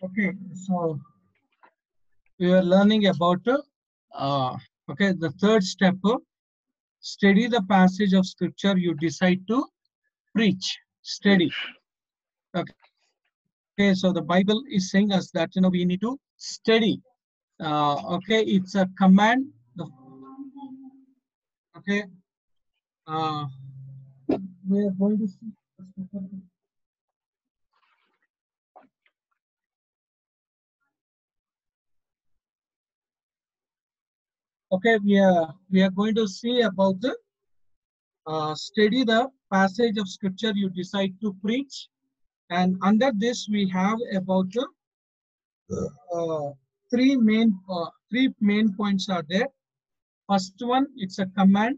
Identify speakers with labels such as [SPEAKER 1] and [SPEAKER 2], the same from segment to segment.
[SPEAKER 1] Okay, so we are learning about okay, the third step, study the passage of scripture you decide to preach. Study. Okay, so the Bible is saying us that we need to study. Okay, it's a command. Okay, we are going to see. Okay, we are going to see about the study the passage of scripture you decide to preach, and under this we have about the three main points are there. First one, it's a command.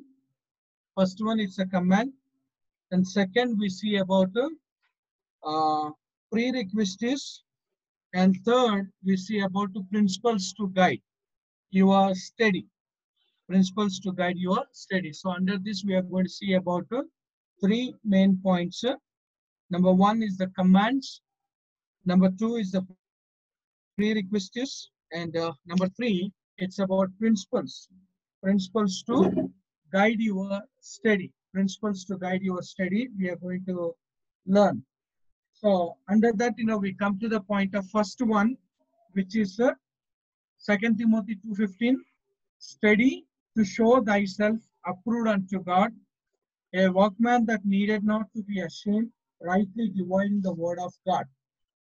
[SPEAKER 1] First one, it's a command, and second we see about the prerequisites, and third we see about the principles to guide your study. Principles to guide your study. So under this we are going to see about three main points. Number one is the commands. Number two is the prerequisites, and number three, it's about principles. Principles to guide your study. Principles to guide your study. We are going to learn. So under that, we come to the point of first one, which is 2 Timothy 2:15. Study to show thyself approved unto God, a workman that needed not to be ashamed, rightly dividing the word of God.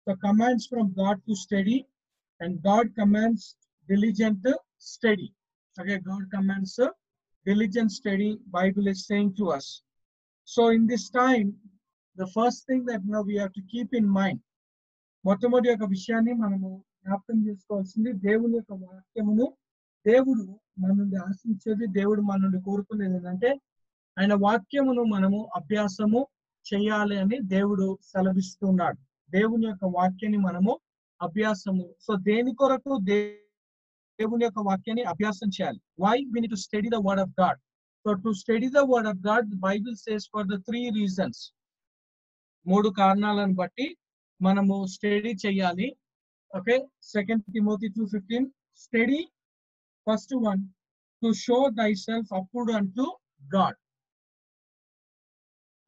[SPEAKER 1] The commands from God to study, and God commands diligent study. Okay, God commands diligent study. Bible is saying to us. So in this time, the first thing that we have to keep in mind, మొట్టమొదటి యొక్క విషయాన్ని మనము జ్ఞాపకం చేసుకోవాల్సింది దేవుని యొక్క వాక్యమును. దేవుడు మన నుండి ఆశించేది, దేవుడు మన నుండి కోరుకునేది ఏంటంటే ఆయన వాక్యమును మనము అభ్యాసము చేయాలి అని దేవుడు సెలవిస్తున్నాడు. దేవుని యొక్క వాక్యాన్ని మనము అభ్యాసము. సో దేని కొరకు దేవుని యొక్క వాక్యాన్ని అభ్యాసం చేయాలి? Why we need to study the word of God? So to study the word of God, the Bible says for the three reasons. మూడు కారణాలను బట్టి మనము స్టడీ చేయాలి. Okay, 2 Timothy 2:15. Study, first one, to show thyself approved unto God.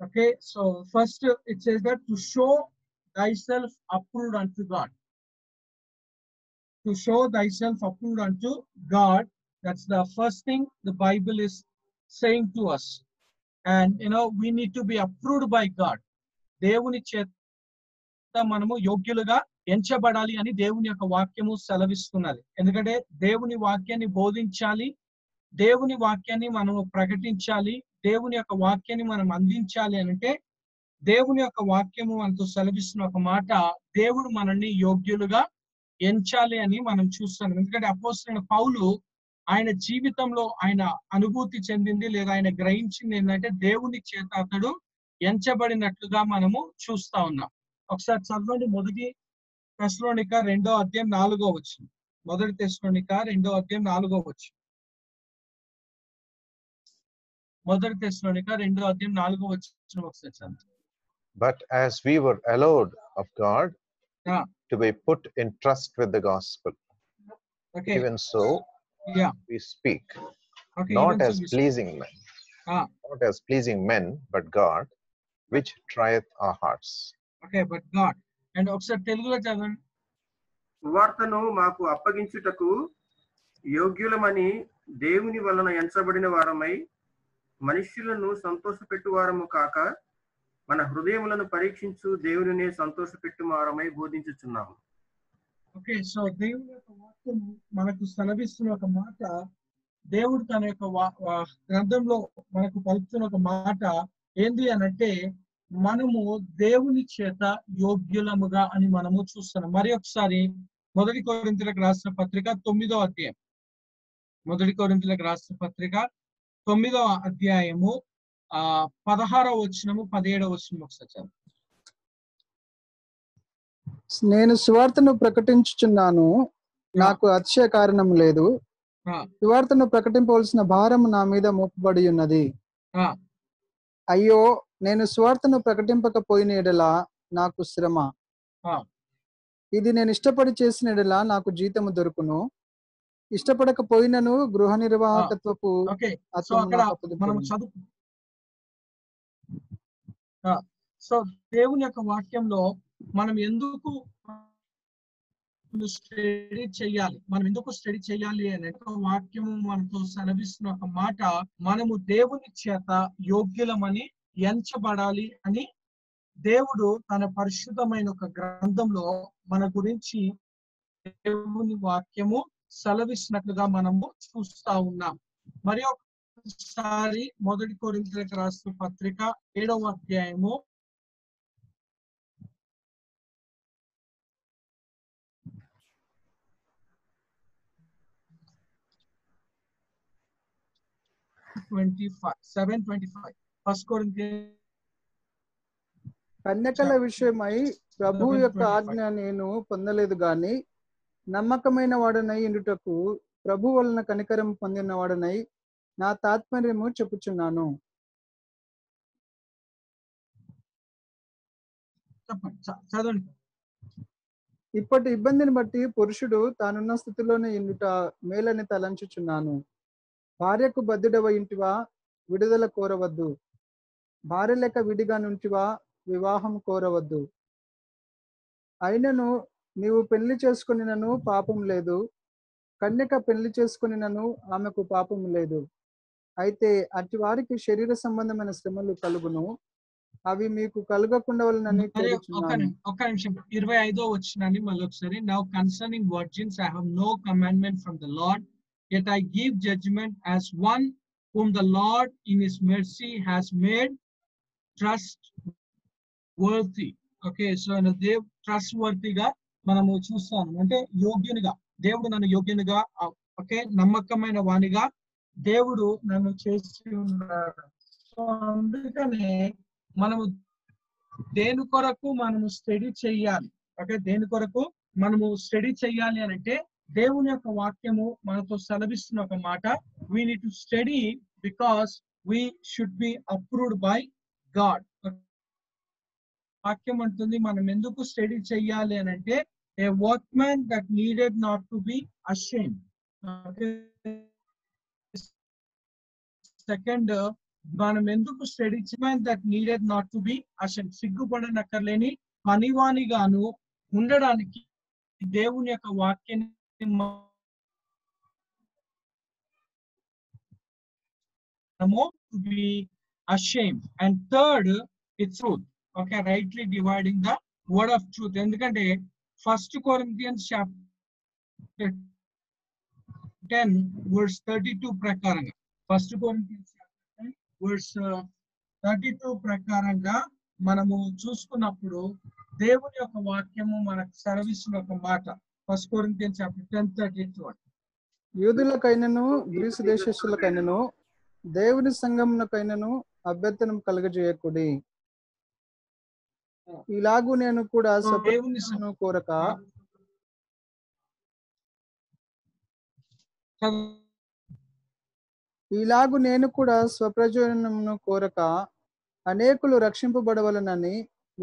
[SPEAKER 1] Okay, so first it says that to show thyself approved unto God. To show thyself approved unto God. That's the first thing the Bible is saying to us. And we need to be approved by God. దేవుని చేత మనము యోగ్యులుగా ఎంచబడాలి అని దేవుని యొక్క వాక్యము సెలవిస్తున్నది. ఎందుకంటే దేవుని వాక్యాన్ని బోధించాలి, దేవుని వాక్యాన్ని మనము ప్రకటించాలి, దేవుని యొక్క వాక్యాన్ని మనం అందించాలి అంటే దేవుని యొక్క వాక్యము మనతో సెలవిస్తున్న ఒక మాట, దేవుడు మనల్ని యోగ్యులుగా ఎంచాలి అని మనం చూస్తాం. ఎందుకంటే అపోస్తలుడైన పౌలు ఆయన జీవితంలో ఆయన అనుభూతి చెందింది లేదా ఆయన గ్రహించింది ఏంటంటే దేవుని చేత అతడు ఎంచబడినట్లుగా మనము చూస్తా ఉన్నాం. ఒకసారి చదవండి, మొదటి తెస్సలోనిక 2వ అధ్యాయం 4వ వచనం. మొదటి తెస్సలోనిక 2వ అధ్యాయం 4వ వచనం. మొదటి తెస్సలోనిక 2వ అధ్యాయం 4వ వచనం ఒకసారి చదవండి.
[SPEAKER 2] But as we were allowed of God to be put in trust with the gospel,
[SPEAKER 1] okay,
[SPEAKER 2] even so we speak,
[SPEAKER 1] okay,
[SPEAKER 2] not as pleasing men, not as pleasing men, but God, which trieth our hearts.
[SPEAKER 1] Okay, but God. And ఒకసారి తెలుగులో చదవండి.
[SPEAKER 3] సువార్తను మాకు అప్పగించుటకు యోగ్యులమని దేవుని వలన ఎంచబడిన వారమై మనుష్యులను సంతోషపెట్టు వారము కాక మన హృదయములను పరీక్షించు దేవునినే సంతోషపెట్టు వారమై బోధించుచున్నాము.
[SPEAKER 1] ఓకే, సో దేవుని యొక్క వాక్యం మనకు సెలవిస్తున్న ఒక మాట, దేవుడు తన యొక్క గ్రంథంలో మనకు పలుకుతున్న ఒక మాట ఏంది అనంటే మనము దేవుని చేత యోగ్యులముగా అని మనము చూస్తున్నాం. మరి ఒకసారి మొదటి కొరింథీయులకు రాసిన పత్రిక 9వ అధ్యాయం, మొదటి కొరింథీయులకు రాసిన పత్రిక 9వ అధ్యాయము 16వ వచనము 17వ వచనం ఒకసారి చదవండి.
[SPEAKER 4] నేను సువార్తను ప్రకటించుచున్నాను, నాకు అతిశయ కారణం లేదు. సువార్తను ప్రకటింపవలసిన భారం నా మీద మోపబడి ఉన్నది. అయ్యో, నేను సువార్తను ప్రకటింపకపోయిన యెడల నాకు శ్రమ. ఇది నేను ఇష్టపడి చేసిన యెడల నాకు జీతము దొరుకును, ఇష్టపడకపోయినను గృహ నిర్వాహకత్వపు
[SPEAKER 1] ఓకే. సో
[SPEAKER 4] అతను
[SPEAKER 1] అక్కడ
[SPEAKER 4] నాకు
[SPEAKER 1] మనం
[SPEAKER 4] అప్పగించెను.
[SPEAKER 1] చదువు సో దేవుని యొక్క వాక్యంలో మనం ఎందుకు స్టడీ చేయాలి, మనం ఎందుకు స్టడీ చేయాలి అనే వాక్యము మనతో సెలవిస్తున్న ఒక మాట, మనము దేవుని చేత యోగ్యులమని ఎంచబడాలి అని దేవుడు తన పరిశుద్ధమైన ఒక గ్రంథంలో మన గురించి దేవుని వాక్యము సెలవిస్తున్నట్లుగా మనము చూస్తా ఉన్నాం. మరి ఒకసారి 1 కొరింథీయులకు రాసిన పత్రిక 7వ అధ్యాయము 7:25 1 కొరింథీయులు
[SPEAKER 4] కన్యకల విషయమై ప్రభు యొక్క ఆజ్ఞ నేను పొందలేదు గాని, నమ్మకమైన వాడనై ఇండుటకు ప్రభు వలన కనికరం పొందిన వాడనై నా తాత్పర్యము చెప్పుచున్నాను.
[SPEAKER 1] చదవండి.
[SPEAKER 4] ఇప్పటి ఇబ్బందిని బట్టి పురుషుడు తానున్న స్థితిలోనే ఇండుట మేలని తలంచుచున్నాను. భార్యకు బద్ధుడవ ఇంటివా, విడుదల కోరవద్దు. భార్య లెక్క విడిగా నుంటివా, వివాహం కోరవద్దు. అయినను నీవు పెళ్లి చేసుకొనినను పాపం లేదు, కన్యక పెళ్లి చేసుకొనినను ఆమెకు పాపం లేదు. అయితే అట్టి వారికి శరీర సంబంధమైన శ్రమలు కలుగును, అవి మీకు కలగకుండా వలనని కోరుచున్నాను.
[SPEAKER 1] ఒక్క నిమిషం 25వ వచనాన్ని మళ్ళీ ఒకసారి. Now concerning virgins I have no commandment from the Lord, yet I give judgment as one whom the Lord in his mercy has made trustworthy. Okay, so trust వర్తీగా మనము చూస్తాము, అంటే యోగ్యునిగా, దేవుడు నన్ను యోగ్యునిగా, ఓకే, నమ్మకమైన వానిగా దేవుడు నన్ను చేసి ఉన్నాడు. సో అందుకనే మనము దేని కొరకు మనము స్టడీ చెయ్యాలి, ఓకే, దేని కొరకు మనము స్టడీ చెయ్యాలి అని అంటే దేవుని యొక్క వాక్యము మనతో సెలవిస్తున్న ఒక మాట, we need to study because we should be approved by God. వాక్యం అంటుంది మనం ఎందుకు స్టడీ చెయ్యాలి అని అంటే, a workman that needed not to be ashamed. Second, మనం ఎందుకు స్టడీ చేయాలి, that needed not to be ashamed, సిగ్గుపడనక్కర్లేని పనివానిగాను ఉండడానికి దేవుని యొక్క వాక్యాన్ని మనము to be ashamed. And third, it's truth. Okay, rightly dividing the word of truth. ఎందుకంటే 1 Corinthians chapter 10 verse 32 ప్రకారంగా, 1 Corinthians chapter 10 verse 32 ప్రకారంగా మనము చూసుకున్నప్పుడు దేవుని యొక్క వాక్యము మనకు సెలవిస్తున్న ఒక మాట. 1 Corinthians chapter 10:32.
[SPEAKER 4] యూదులకైనను గ్రీసు దేశస్థులకైనను దేవుని సంఘమునకైనను అభ్యంతరం కలుగజేయకుడి. ఇలాగూ నేను కూడా స్వప్రయోజనమును కోరక అనేకులు రక్షింపబడవలనని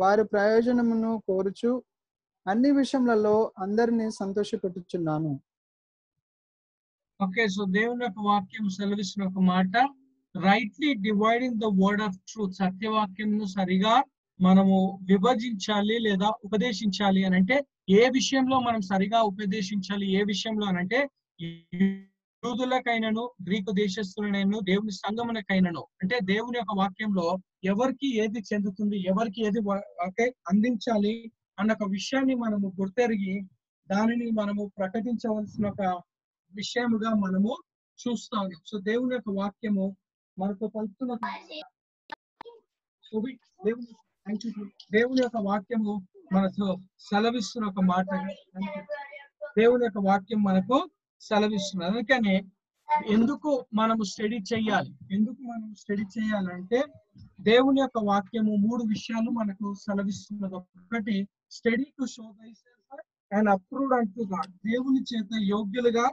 [SPEAKER 4] వారి ప్రయోజనమును కోరుచు అన్ని విషయములలో అందరినీ సంతోషపెట్టుచున్నాను.
[SPEAKER 1] ఓకే, సో దేవుని యొక్క వాక్యం సెలవిస్తున్న ఒక మాట, rightly dividing the word of truth. సత్యవాక్యంను సరిగా మనము విభజించాలి లేదా ఉపదేశించాలి అని అంటే, ఏ విషయంలో మనం సరిగా ఉపదేశించాలి, ఏ విషయంలో అని అంటే, యూదులకైనను గ్రీకు దేశస్థులైనను దేవుని సంఘమునకైనను, అంటే దేవుని యొక్క వాక్యంలో ఎవరికి ఏది చెందుతుంది, ఎవరికి ఏది అందించాలి అన్న ఒక విషయాన్ని మనము గుర్తెరిగి దానిని మనము ప్రకటించవలసిన ఒక విషయముగా మనము చూస్తాము. సో దేవుని యొక్క వాక్యము మనకు పలుకుతున్న దేవుని యొక్క వాక్యము మనకు సెలవిస్తున్న ఒక మాట, దేవుని యొక్క వాక్యం మనకు సెలవిస్తున్నది. అందుకనే ఎందుకు మనము స్టడీ చేయాలి, అంటే దేవుని యొక్క వాక్యము 3 విషయాలు మనకు సెలవిస్తున్నది. ఒకటి, study to show thyself and approved unto God, దేవుని చేత యోగ్యులుగా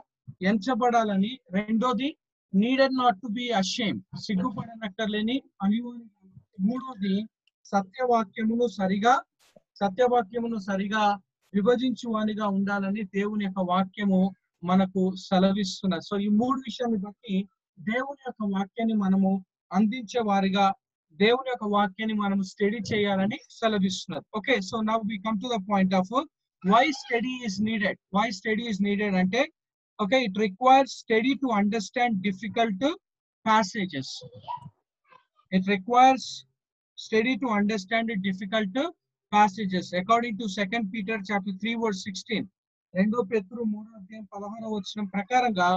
[SPEAKER 1] ఎంచబడాలని. రెండోది, needed not to be ashamed, సిగ్గుపడనక్కర్లేని పనివాని. మూడోది, సత్యవాక్యమును సరిగా విభజించువానిగా ఉండాలని దేవుని యొక్క వాక్యము మనకు సెలవిస్తున్నారు. సో ఈ మూడు విషయాన్ని బట్టి దేవుని యొక్క వాక్యాన్ని మనము అందించే వారిగా దేవుని యొక్క వాక్యాన్ని మనము స్టడీ చేయాలని సెలవిస్తున్నారు. Okay, so now we come to the point of why study is needed. Why study is needed అంటే okay, it requires study to understand difficult passages. It requires study to understand difficult passages. According to 2 Peter chapter 3 verse 16, 2 పేతురు 3వ అధ్యాయం 16వ వచనం ప్రకారంగా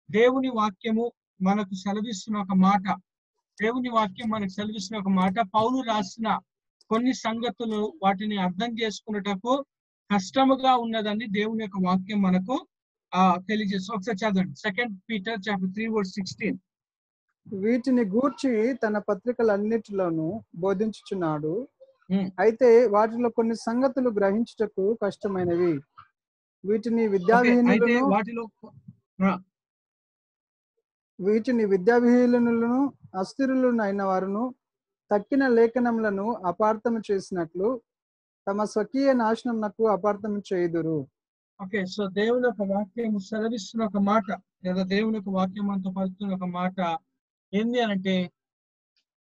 [SPEAKER 1] దేవుని వాక్యము మనకు సెలవిస్తున్న ఒక మాట, దేవుని వాక్యం మనకు సెలవిస్తున్న ఒక మాట, పౌలు రాసిన కొన్ని సంగతులు వాటిని అర్థం చేసుకున్నటకు కష్టముగా ఉన్నదని దేవుని యొక్క వాక్యం మనకు తెలియజేస్తుంది. ఒకసారి చదవండి 2 Peter chapter 3 verse 16.
[SPEAKER 4] వీటిని గూర్చి తన పత్రికలన్నిటిలోనూ బోధించుచున్నాడు. అయితే వాటిలో కొన్ని సంగతులు గ్రహించుటకు కష్టమైనవి. వీటిని విద్యావిహీనులను అస్థిరులైన వారును తక్కిన లేఖనములను అపార్థము చేసినట్లు తమ స్వకీయ నాశనమునకు అపార్థము చేయుదురు.
[SPEAKER 1] ఓకే, సో దేవుని యొక్క వాక్యం సెలవిస్తున్న ఒక మాట, లేదా దేవుని యొక్క వాక్యం అంతా పలుకుతున్న ఒక మాట ఏంది అనంటే,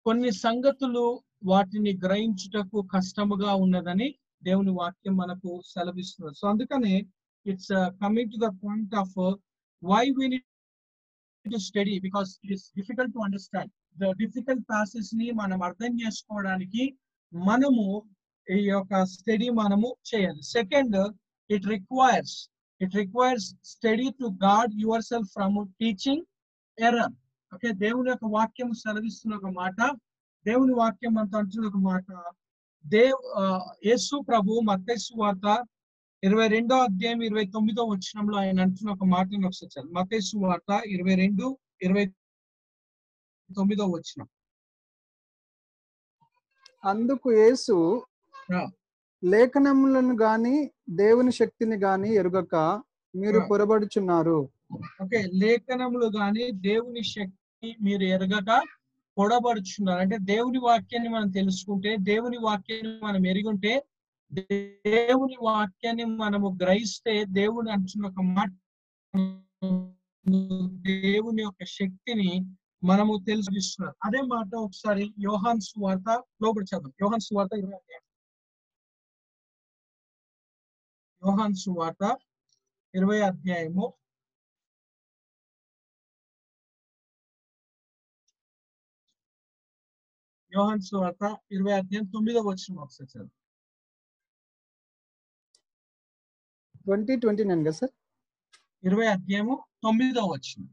[SPEAKER 1] కొన్ని సంగతులు వాటిని గ్రహించుటకు కష్టముగా ఉన్నదని దేవుని వాక్యం మనకు సెలవిస్తున్నారు. సో అందుకనే it's coming to the point of why we need to study, because it is difficult to understand. The difficult passage ని మనం అర్థం చేసుకోవడానికి మనము ఈ యొక్క స్టడీ మనము చేయాలి. Second, it requires study to guard yourself from teaching error. Okay, దేవుని యొక్క వాక్యం సెలవిస్తున్న ఒక మాట, దేవుని వాక్యం అంతా అంటున్న ఒక మాట, యేసు ప్రభు మత్తయి సువార్త 22వ అధ్యాయం 29వ వచనంలో ఆయన అంటున్న ఒక మాటను ఒకసారి చదవండి. మత్తయి సువార్త 22:29వ వచనం.
[SPEAKER 4] అందుకు యేసు లేఖనములను గాని దేవుని శక్తిని గాని ఎరుగక మీరు పొరబడుచున్నారు.
[SPEAKER 1] ఓకే, లేఖనములు గాని దేవుని శక్తి మీరు ఎరగక పొడబడుచున్నారు. అంటే దేవుని వాక్యాన్ని మనం తెలుసుకుంటే, దేవుని వాక్యాన్ని మనం ఎరుగుంటే, దేవుని వాక్యాన్ని మనము గ్రహిస్తే, దేవుని అంటున్న ఒక మాట, దేవుని యొక్క శక్తిని మనము తెలుసుకున్నారు. అదే మాట ఒకసారి యోహాను సువార్త లోపలి చదువు. యోహాను సువార్త 20వ అధ్యాయం. యోహాను సువార్త 20వ అధ్యాయము 9వ వచనం ఒకసారి చదువు.
[SPEAKER 4] 20:29 కదా సార్?
[SPEAKER 1] 20వ అధ్యాయము 9వ వచనం.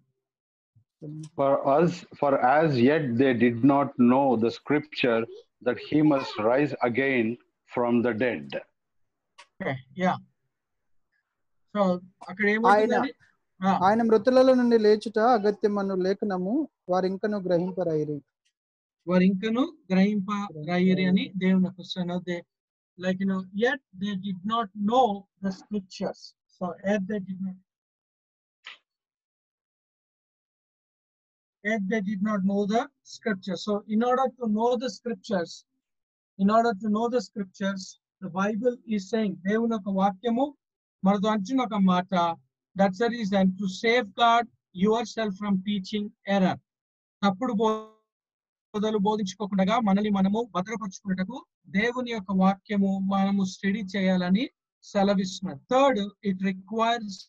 [SPEAKER 5] For as yet they did not know the scripture that he must rise again from the dead.
[SPEAKER 1] Okay, yeah. So అక్కడ ఏమంటుందండి?
[SPEAKER 4] ఆయన మృతులలో నుండి లేచుట అగత్యమను లేఖనము వారింకను గ్రహింపరైరి.
[SPEAKER 1] అని దేవుని question. Like yet they did not know the scriptures. So yet they did not know the scriptures. So in order to know the scriptures, the Bible is saying, దేవుని యొక్క వాక్యము మనతో అంటున్న ఒక మాట, that's the reason to safeguard yourself from teaching error. తప్పుడు బోధలు బోధించుకోకుండా మనల్ని మనము భద్రపరుచుకున్నటకు దేవుని యొక్క వాక్యము మనము స్టడీ చేయాలని సెలవిస్తున్నారు. Third, it requires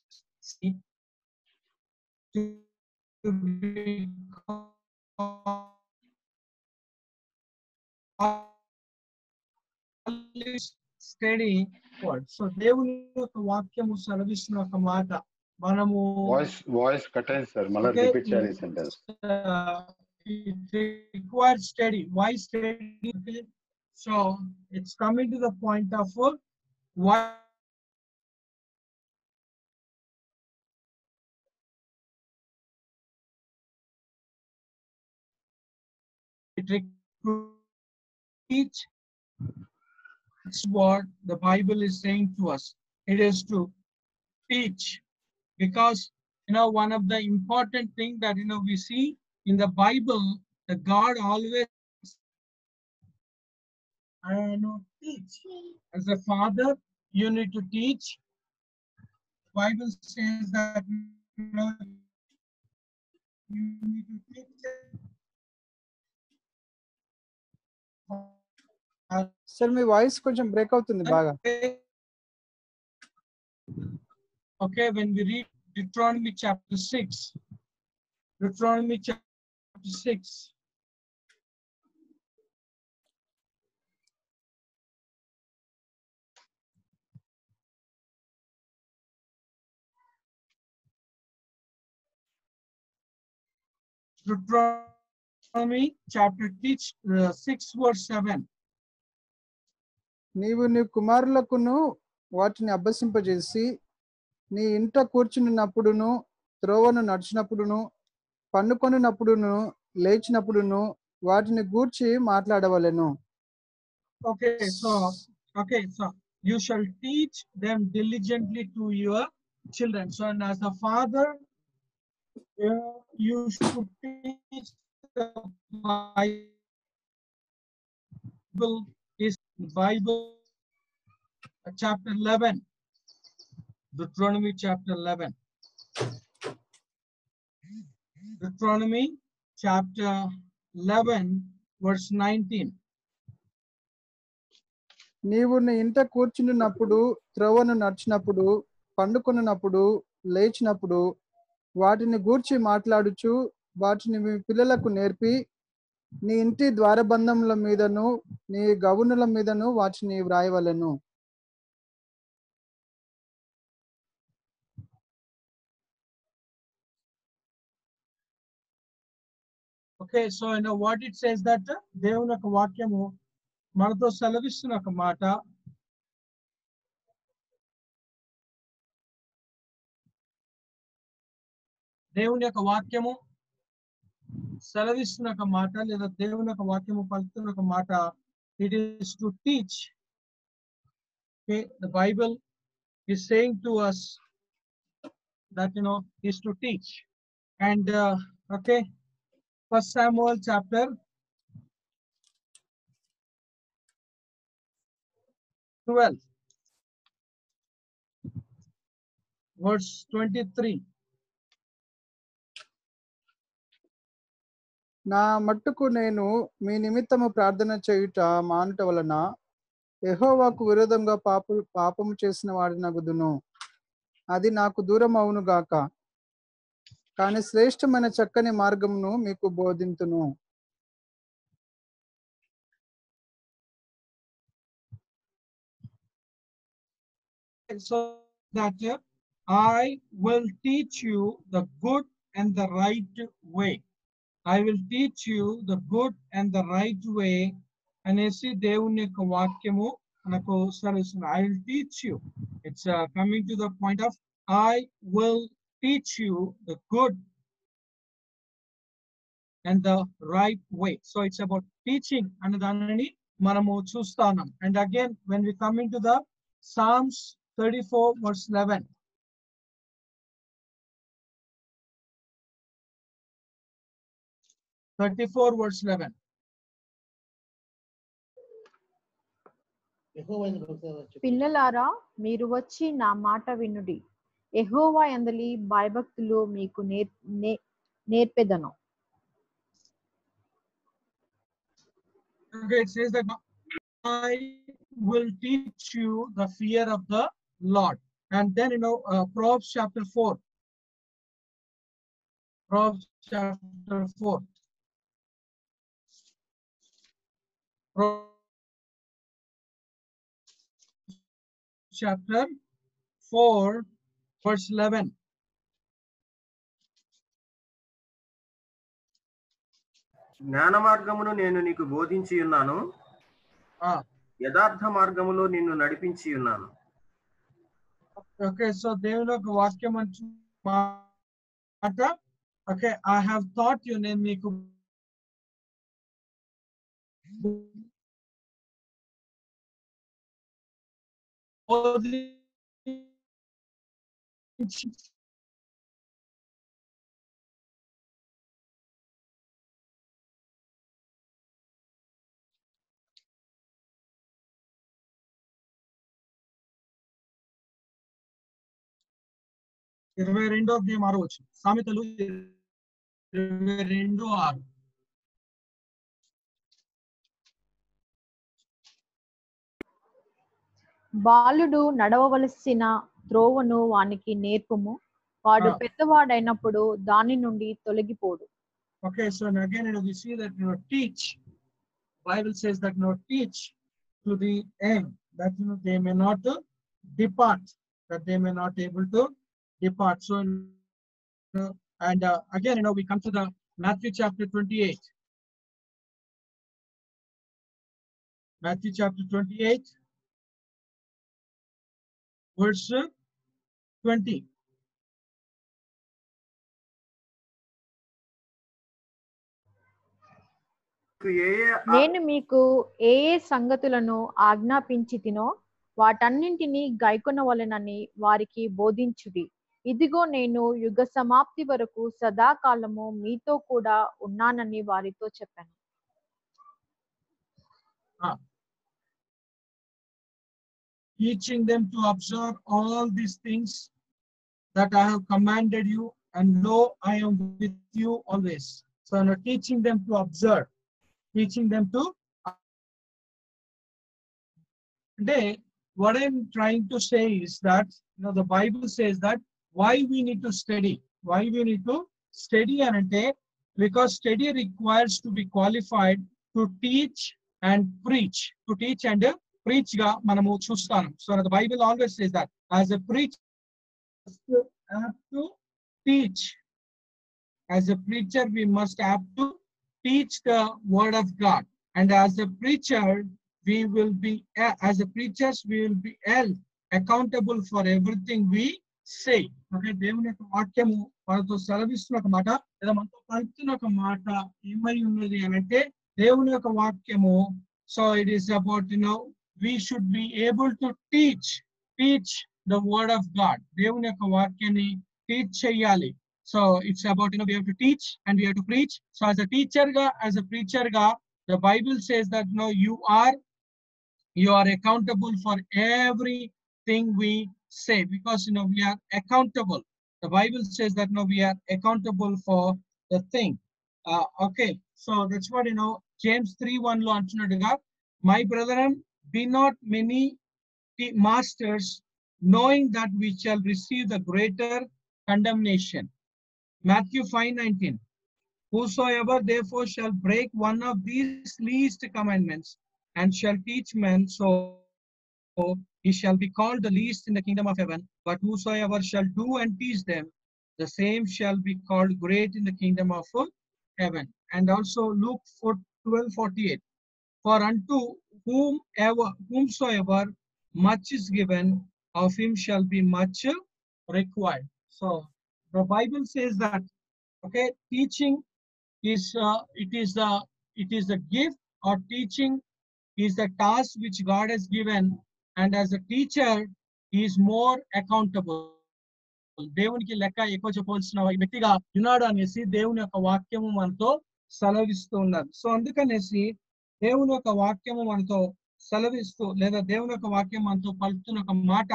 [SPEAKER 1] study word. So దేవుని యొక్క వాక్యము సెలవిస్తున్న ఒక మాట మనము
[SPEAKER 5] వాయిస్ కట్ అయింది సార్, మళ్ళీ రిపీట్ చేయాలి sentence.
[SPEAKER 1] It requires study. Why study? So it's coming to the point of why it teach. That's what the Bible is saying to us. It is to teach, because one of the important things that we see in the Bible, the God always teach. As a father, you need to teach. Bible says that you need to teach.
[SPEAKER 4] Sir me voice కొంచెం break అవుతుంది బాగా.
[SPEAKER 1] Okay, when we read Deuteronomy chapter 6, Deuteronomy chapter 6. Deuteronomy chapter 6 verse 7.
[SPEAKER 4] నీవు నీ కుమారులకును వాటిని అభ్యసింపజేసి నీ ఇంట కూర్చున్నప్పుడును త్రోవను నడిచినప్పుడును పండుకొనినప్పుడును లేచినప్పుడును వాటిని గూర్చి మాట్లాడవలెను.
[SPEAKER 1] Okay, so you shall teach them diligently to your children. So, and as a father, you should teach the Bible. Is Bible chapter 11, Deuteronomy chapter 11. Deuteronomy chapter 11 verse 19.
[SPEAKER 4] నీవు నీ ఇంట కూర్చున్నప్పుడు త్రోవను నడిచినప్పుడు పండుకొనినప్పుడు లేచినప్పుడు వాటిని గూర్చి మాట్లాడుచు వాటిని మీ పిల్లలకు నేర్పి నీ ఇంటి ద్వారబంధముల మీదను నీ గవునుల మీదను వాటిని వ్రాయవలెను.
[SPEAKER 1] Okay, so you know what it says that దేవుని యొక్క వాక్యము మనతో సెలవిస్తున్న ఒక మాట. దేవుని యొక్క వాక్యము సెలవిస్తున్న ఒక మాట లేదా దేవుని యొక్క వాక్యము పలుకుతున్న ఒక మాట. It is to teach. Okay, the Bible is saying to us that is to teach. And okay, First Samuel chapter 12 verse 23.
[SPEAKER 4] నా మట్టుకు నేను మీ నిమిత్తము ప్రార్థన చేయుట మానుట వలన యెహోవాకు విరోధంగా పాపము చేసిన వాడినగుదును. అది నాకు దూరం అవును గాక. కానీ శ్రేష్టమైన చక్కని మార్గమును మీకు బోధింతును.
[SPEAKER 1] So that I will teach you the good and the right way. I will teach you the good and the right way. అనేసి దేవుని యొక్క వాక్యము మనకు సెలవిస్తుంది. I will teach you. It's coming to the point of I will teach you the good and the right way. So it's about teaching అనే దానిని మనము చూస్తాం. And again, when we come into the Psalms 34 verse 11. verse 11.
[SPEAKER 6] పిల్లలారా మీరు వచ్చి నా మాట వినుడి. యెహోవా యందలి భయభక్తులు మీకు నేర్పెదను.
[SPEAKER 1] Okay, it says that I will teach you the fear of the Lord. And then Proverbs chapter 4. Proverbs chapter 4. Chapter 4 verse 11.
[SPEAKER 3] జ్ఞాన మార్గమును నేను నీకు బోధించి ఉన్నాను, యథార్థ మార్గములో నిన్ను నడిపించి ఉన్నాను.
[SPEAKER 1] Okay, so దేవుని యొక్క వాక్యం మాట. Okay, I have taught you, నేను మీకు 22వ అధ్యాయం 6వ వచనం. సామెతలు 22:6.
[SPEAKER 6] బాలుడు నడవవలసిన త్రోవను వానికి నేర్పుము, వాడు పెద్దవాడైనప్పుడు దాని నుండి తొలగిపోడు.
[SPEAKER 1] Okay, so again, we see that teach. Bible says that teach to the end, that they may not depart, that they may not able to depart. So, and again, we come to the Matthew chapter 28. Matthew chapter 28, verse 20.
[SPEAKER 6] నేను మీకు ఏ ఏ సంగతులను ఆజ్ఞాపించితినో వాటన్నింటినీ గైకొనవలెనని వారికి బోధించుడి. ఇదిగో నేను యుగ సమాప్తి వరకు సదాకాలము మీతో కూడా ఉన్నానని వారితో చెప్పాను.
[SPEAKER 1] Teaching them to observe all these things that I have commanded you, and lo, I am with you always. So now teaching them to observe, teaching them to. Today, what I'm trying to say is that the Bible says that why we need to study. Why we need to study, and because study requires to be qualified to teach and preach. To teach and preach ga manamu chustam. So the Bible always says that as a preacher have to teach. As a preacher, we must have to teach the word of God, and as a preacher, we will be held accountable for everything we say. Okay, దేవుని యొక్క వాక్యము మనతో సెలవిస్తున్న ఒక మాట, లేదా మనతో పలుకుతున్న ఒక మాట ఏమై ఉన్నది అంటే దేవుని యొక్క వాక్యము. So it is about we should be able to teach the word of God. దేవుని యొక్క వాక్యాన్ని teach చేయాలి. So it's about we have to teach and we have to preach. So as a teacher ga, as a preacher ga, the Bible says that you are accountable for everything we say, because we are accountable. The Bible says that we are accountable for the thing. Okay, so that's what James 3:1 lo antunnaduga, my brethren, be not many masters, knowing that we shall receive the greater condemnation. Matthew 5:19, whosoever therefore shall break one of these least commandments and shall teach men, so he shall be called the least in the kingdom of heaven. But whosoever shall do and teach them, the same shall be called great in the kingdom of heaven. And also Luke 12:48, for unto whomsoever much is given, of him shall be much required. So the Bible says that teaching is it is a gift, or teaching is a task which God has given, and as a teacher he is more accountable. దేవునికి లెక్క ఎక్కువ చెప్పవలసిన వ్యక్తిగా ఉన్నాడు అనేసి దేవుని యొక్క వాక్యము మనతో సెలవిస్తూ ఉన్నారు. సో అందుకనేసి దేవుని యొక్క వాక్యము మనతో సెలవిస్తూ, లేదా దేవుని యొక్క వాక్యం మనతో పలుకుతున్న ఒక మాట,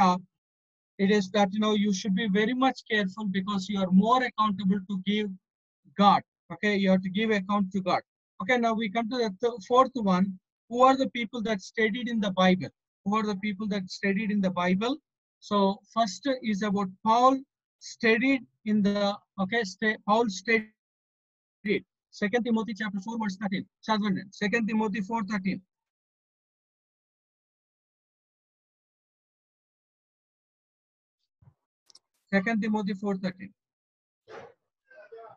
[SPEAKER 1] it is that you should be very much careful, because you are more accountable to give God. Okay, you have to give account to God. Okay, now we come to the fourth one. Who are the people that studied in the Bible? Who are the people that studied in the Bible? So first is about Paul studied in the Paul studied. 2 Timothy chapter 4 verse 13. 2 Timothy 4:13. Second Timothy 4:13.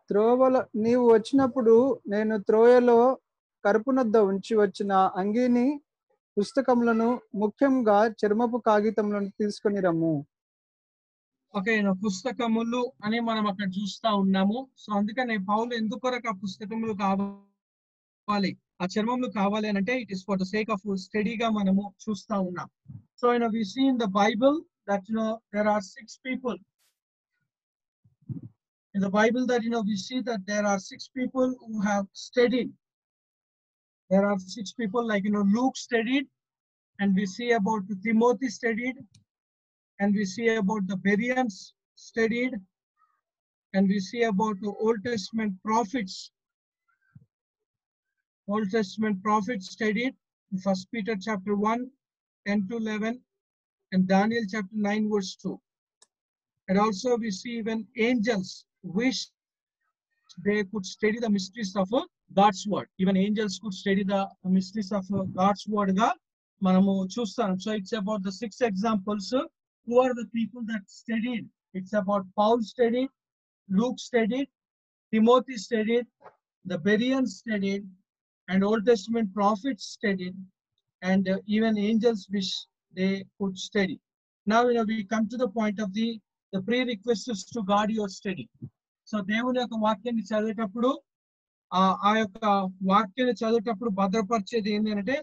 [SPEAKER 4] త్రోవల నీవు వచ్చినప్పుడు నేను త్రోయలో కరుపునొద్ద ఉంచి వచ్చిన అంగీని, పుస్తకములను, ముఖ్యంగా చర్మపు కాగితములను తీసుకొని రమ్ము.
[SPEAKER 1] Okay, పుస్తకములు అని మనం అక్కడ చూస్తా ఉన్నాము. సో అందుకనే పౌలు ఎందుకొరకు ఆ పుస్తకములు కావాలి, ఆ చర్మములు కావాలి అని అంటే, it is for the sake of స్టడీగా మనము చూస్తా ఉన్నాం. So we see in the Bible that there are 6 people. In the Bible that we see that there are 6 people who have studied. There are 6 people like Luke studied, and we see about Timothy studied, and we see about the Bereans studied, and we see about the Old Testament prophets. Old Testament prophets studied in 1 Peter chapter 1, 10 to 11, and Daniel chapter 9, verse 2. And also we see even angels wish they could study the mysteries of God's word. Even angels could study the mysteries of God's word. So it's about the 6 examples. Who are the people that studied? It's about Paul studied, Luke studied, Timothy studied, the Bereans studied, and Old Testament prophets studied, and even angels wish they could study. Now we come to the point of the prerequisites to guard your study. So దేవుని యొక్క వాక్యాన్ని చదివేటప్పుడు ఆ యొక్క వాక్యాన్ని చదివేటప్పుడు భద్రపరిచేది ఏంటంటే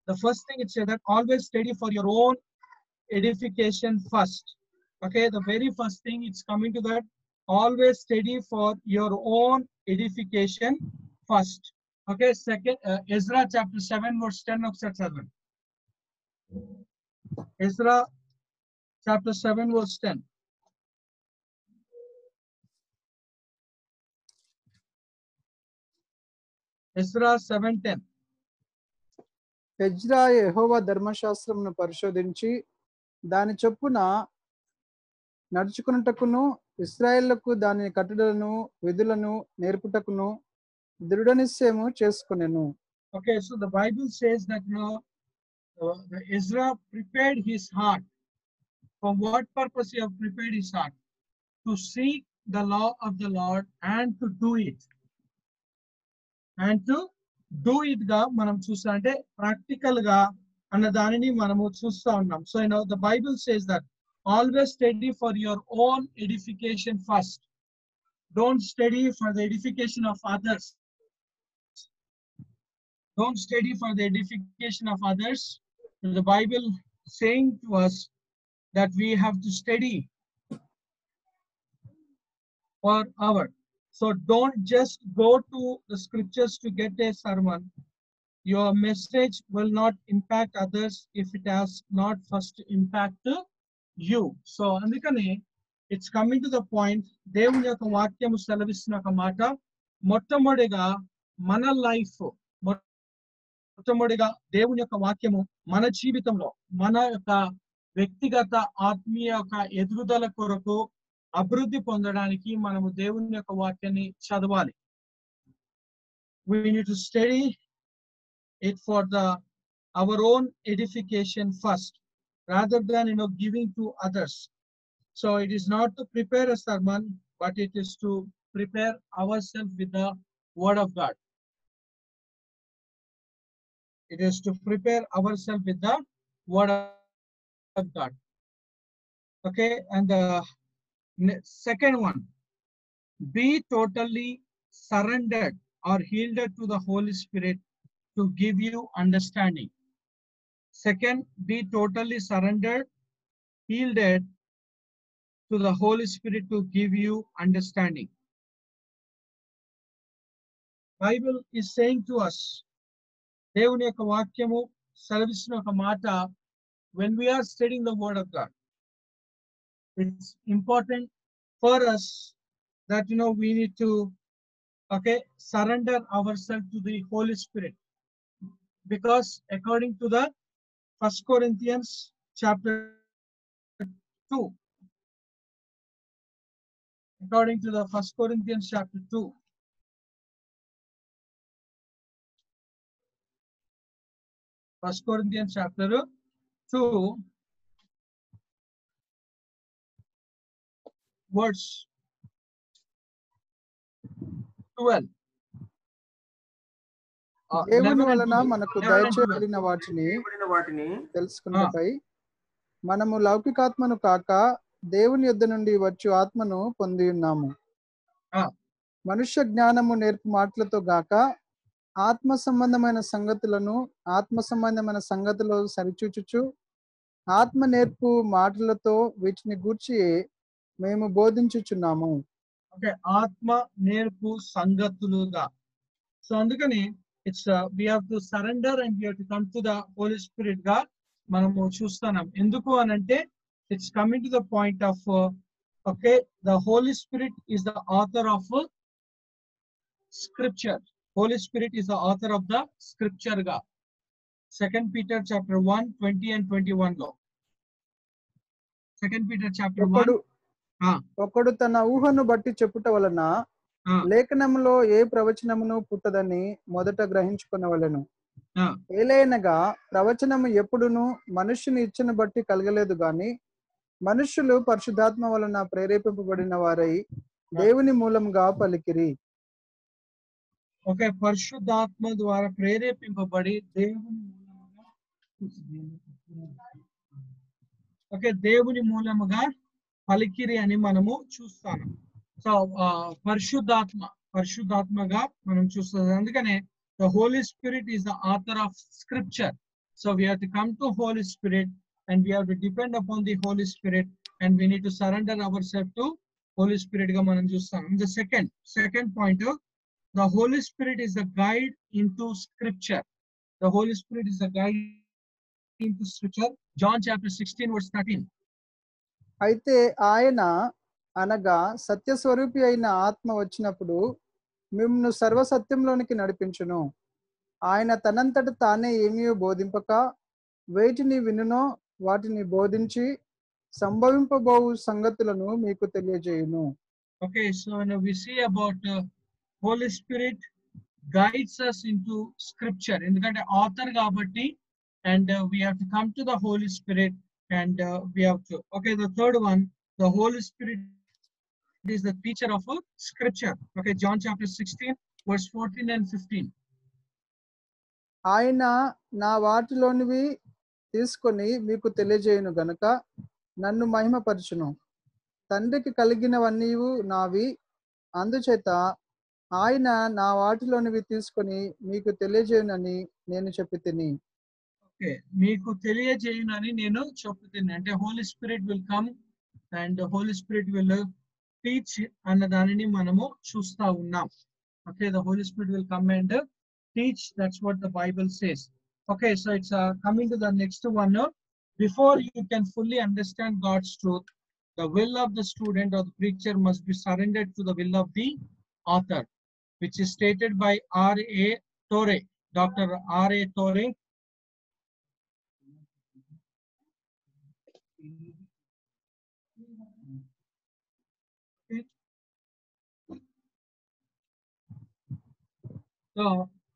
[SPEAKER 1] the first thing it said that always study for your own edification first. Okay, the very first thing it's coming to that, always study for your own edification first. Okay, second, Ezra chapter 7 verse 10 of chapter 7. Ezra chapter 7 verse 10. Ezra 7:10.
[SPEAKER 4] Ezra యెహోవా ధర్మశాస్త్రమును పరిశోధించి దాని చొప్పున నడుచుకున్నటకును ఇశ్రాయేలుకు దాని కట్టడలను విధులను నేర్పుటకును దృఢ నిశ్చయము చేసుకొనెను.
[SPEAKER 1] Okay, so the Bible says that the Ezra prepared his heart. For what purpose he have prepared his heart? To seek the law of the Lord and to do it. And to do it ga manam chusta ante practical ga anna danini manamu chusta unnam. So the Bible says that always study for your own edification first. Don't study for the edification of others. Don't study for the edification of others. The Bible saying to us that we have to study for our. So don't just go to the scriptures to get a sermon. Your message will not impact others if it has not first impact you. So andukane it's coming to the point, దేవుని యొక్క వాక్యము సెలవిస్తున్న ఒక మాట, మొట్టమొదటిగా మన life, మొట్టమొదటిగా దేవుని యొక్క వాక్యము మన జీవితంలో మన యొక్క వ్యక్తిగత ఆత్మీయ యొక్క ఎదుగుదల కొరకు అభివృద్ధి పొందడానికి మనము దేవుని యొక్క వాక్యాన్ని చదవాలి. We need to study it for our own edification first, rather than giving to others. So it is not to prepare a sermon, but it is to prepare ourselves with the word of God. It is to prepare ourselves with the word of God. Okay, and the second one, be totally surrendered or yielded to the Holy Spirit to give you understanding. Second, be totally surrendered, yielded to the Holy Spirit to give you understanding. Bible is saying to us, దేవుని యొక్క వాక్యము సెలవిస్తున్న ఒక మాట, when we are studying the word of God, it's important for us that we need to surrender ourselves to the Holy Spirit, because according to the 1 Corinthians chapter 2, according to the 1 Corinthians chapter 2, First Corinthians chapter 2, verse 12.
[SPEAKER 4] దేవుని వలన మనకు దయచేయబడిన వాటిని తెలుసుకున్నపై మనము లౌకికాత్మను కాక దేవుని యొద్ద నుండి వచ్చు ఆత్మను పొంది ఉన్నాము. మనుష్య జ్ఞానము నేర్పు మాటలతో గాక ఆత్మ సంబంధమైన సంగతులలో సరిచూచుచు ఆత్మ నేర్పు మాటలతో వీటిని గూర్చి మేము బోధించుచున్నాము.
[SPEAKER 1] ఓకే, ఆత్మ నేర్పు సంగతులుగా. సో అందుకని it's we have to surrender and we have to come to the Holy Spirit గా మనము చూస్తున్నాం. ఎందుకు అనంటే it's coming to the point of Okay, the Holy Spirit is the author of scripture. Holy Spirit is the author of the scripture ga. 2 Peter chapter 1, 20 and 21 lo. 2 Peter chapter 1.
[SPEAKER 4] ఒకడు తన ఊహను బట్టి చెప్పుట వలన లేఖనములో ఏ ప్రవచనమును పుట్టదని మొదట గ్రహించుకునవలెను. ఏలైనగా ప్రవచనము ఎప్పుడును మనుష్యుని ఇచ్చను బట్టి కలగలేదు గాని మనుష్యులు పరిశుద్ధాత్మ వలన ప్రేరేపింపబడిన వారై దేవుని మూలంగా పలికిరి.
[SPEAKER 1] ఓకే, పరిశుద్ధాత్మ ద్వారా ప్రేరేపింపబడి దేవుని మూలముగా దేవుని మూలముగా పలికిరి అని మనము చూస్తాము. సో పరిశుద్ధాత్మగా మనం చూస్తాం. అందుకనే the Holy Spirit is the author of scripture. So we have to come to Holy Spirit and we have to depend upon the Holy Spirit and we need to surrender ourselves to Holy Spirit ga manam chustam. The second point, the Holy Spirit is the guide into scripture. The Holy Spirit is the guide into scripture. John chapter 16 verse 13.
[SPEAKER 4] అయితే ఆయన అనగా సత్యస్వరూపి అయిన ఆత్మ వచ్చినప్పుడు మిమ్మును సర్వసత్యంలోనికి నడిపించును. ఆయన తనంతట తానే ఏమీ బోధింపక వేటిని వినునో వాటిని బోధించి సంభవింపబోవు సంగతులను మీకు తెలియజేయును.
[SPEAKER 1] Okay, so now we see about Holy Spirit guides us into scripture. ఎందుకంటే author కాబట్టి and we have to come to the Holy Spirit and we have to. Okay, the third one, the Holy Spirit is the teacher of scripture. Okay, John chapter 16 verse 14 and 15.
[SPEAKER 4] ఆయన నా వాటిలోనివి తీసుకొని మీకు తెలియజేయును గనుక నన్ను మహిమపరచును. తండ్రికి కలిగినవన్నీ నావి, అందుచేత ఆయన నా వాటిలోనివి తీసుకొని మీకు తెలియజేయునని నేను చెప్పితిని.
[SPEAKER 1] ఓకే, మీకు తెలియజేయునని నేను చెప్తున్నా అంటే Holy Spirit will come and Holy Spirit will teach అన్న దానిని మనము చూస్తా ఉన్నాం. Okay, the Holy Spirit will come and teach. That's what the Bible says. Okay, so it's coming to the next one. Before you can fully understand God's truth, the will of the student or the preacher must be surrendered to the will of the author, which is stated by R.A. Torrey, Dr. R.A. Torrey. So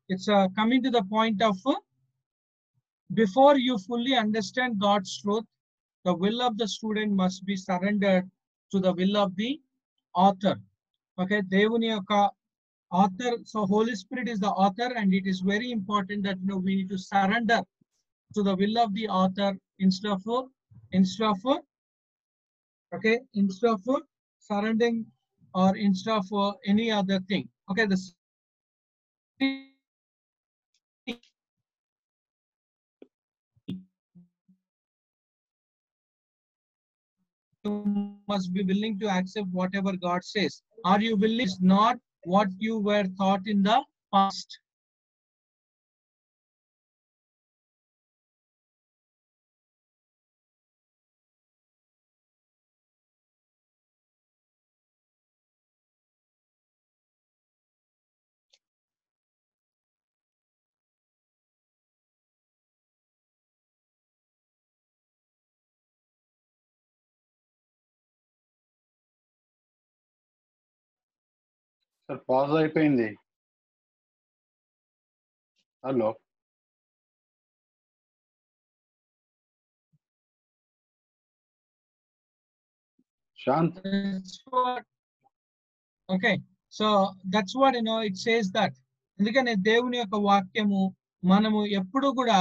[SPEAKER 1] it's coming to the point of before you fully understand God's truth, the will of the student must be surrendered to the will of the author. Okay, Devuni yoka author. So Holy Spirit is the author, and it is very important that we need to surrender to the will of the author instead of surrendering or instead of any other thing. Okay, you must be willing to accept whatever God says. Are you willing? Is not what you were taught in the past.
[SPEAKER 5] Sir pause అయిపోయింది. Hello, Shant.
[SPEAKER 1] Okay, so that's what it says that ఎందుకనే దేవుని యొక్క వాక్యము మనము ఎప్పుడు కూడా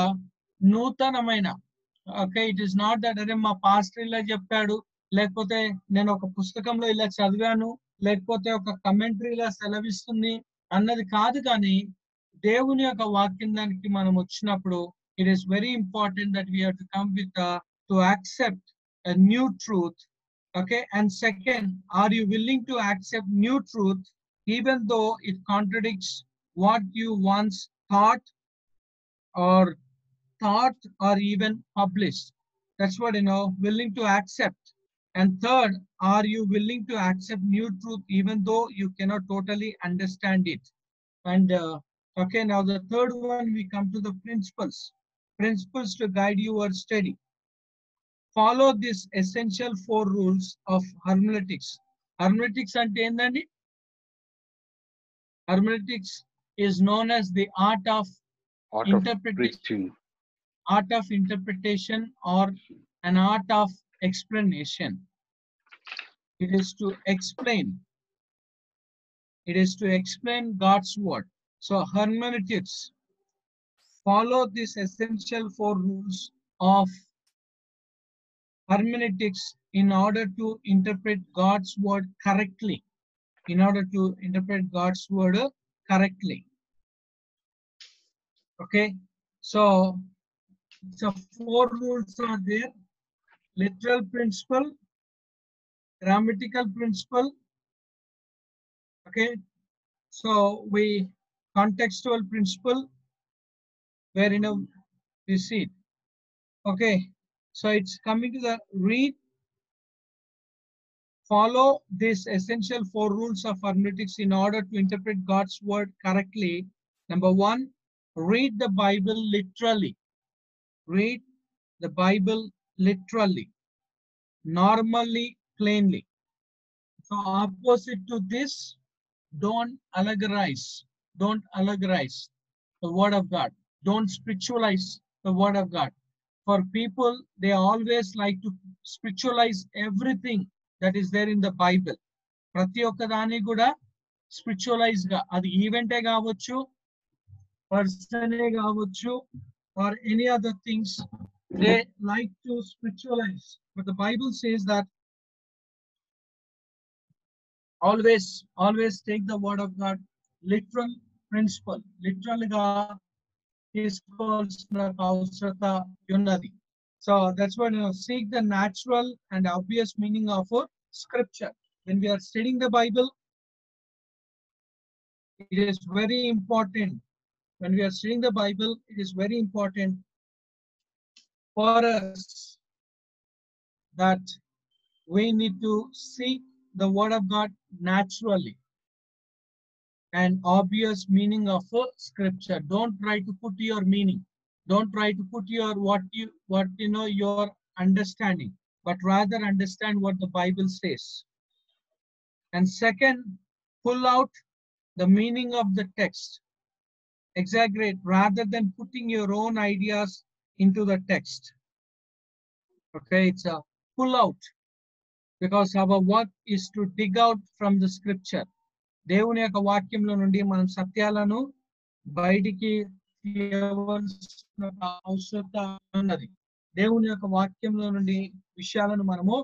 [SPEAKER 1] నూతనమైన okay it is not that అరే మా పాస్టర్ ఇలా చెప్పాడు, లేకపోతే నేను ఒక పుస్తకంలో ఇలా చదివాను, లేకపోతే ఒక కమెంటరీ ఇలా సెలవిస్తుంది అన్నది కాదు. కానీ దేవుని యొక్క వాక్యం దానికి మనం వచ్చినప్పుడు it is very important that we have to come with to accept a new truth. Okay, and second, are you willing to accept new truth even though it contradicts what you once thought or even published? That's what willing to accept. And third, are you willing to accept new truth even though you cannot totally understand it? And okay, now the third one, we come to the principles. Principles to guide your study. Follow this essential 4 rules of hermeneutics. Hermeneutics ante endandi? Hermeneutics is known as the art of interpretation or an art of explanation. It is to explain. It is to explain God's word. So hermeneutics follow this essential 4 rules of hermeneutics in order to interpret God's word correctly. In order to interpret God's word correctly. Okay, so 4 rules are there: literal principle, grammatical principle. Okay, so contextual principle, where we see it. Okay, so it's coming to the read. Follow these essential 4 rules of hermeneutics in order to interpret God's word correctly. Number 1, read the Bible literally. Read the Bible literally, normally, plainly. So opposite to this, don't allegorize. Don't allegorize the word of God. Don't spiritualize the word of God. For people, they always like to spiritualize everything that is there in the Bible. Prati okkadani kuda spiritualize ga. Adi event e gavachu, person e gavachu, or any other things, they like to spiritualize. But the Bible says that always take the word of God literal principle. Literally ga unnadi. So that's what seek the natural and obvious meaning of a scripture. When we are studying the Bible, it is very important. When we are studying the Bible, it is very important for us that we need to seek the word of God naturally and obvious meaning of a scripture. Don't try to put your meaning. Don't try to put your your understanding, but rather understand what the Bible says. And second, pull out the meaning of the text. Exaggerate rather than putting your own ideas into the text. Okay, it's a pull out, because our work is to dig out from the scripture. దేవుని యొక్క వాక్యంలో నుండి మనం సత్యాలను బయటికి తీయవలసిన అవసరం ఉన్నది. దేవుని యొక్క వాక్యంలో నుండి విషయాలను మనము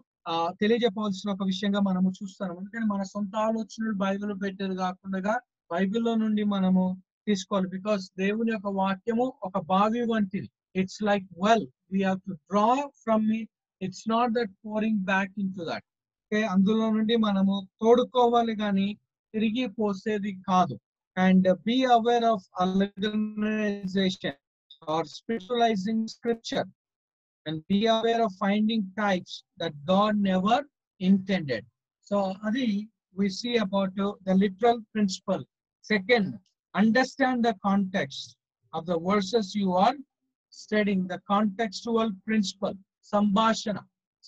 [SPEAKER 1] తెలియజెప్పవలసిన ఒక విషయంగా మనము చూస్తాము. ఎందుకంటే మన సొంత ఆలోచనలు బైబిల్ పెట్టేది కాకుండా బైబిల్లో నుండి మనము తీసుకోవాలి. బికాస్ దేవుని యొక్క వాక్యము ఒక బావి వంటిది. It's like well, we have to draw from it. It's not that pouring back in to that. Okay, అందులో నుండి మనము తోడుకోవాలి కానీ తిరిగి పోసేది కాదు. And be aware of allegorization or spiritualizing scripture, and be aware of finding types that God never intended. So adi we see about the literal principle. Second, understand the context of the verses you are studying. The contextual principle.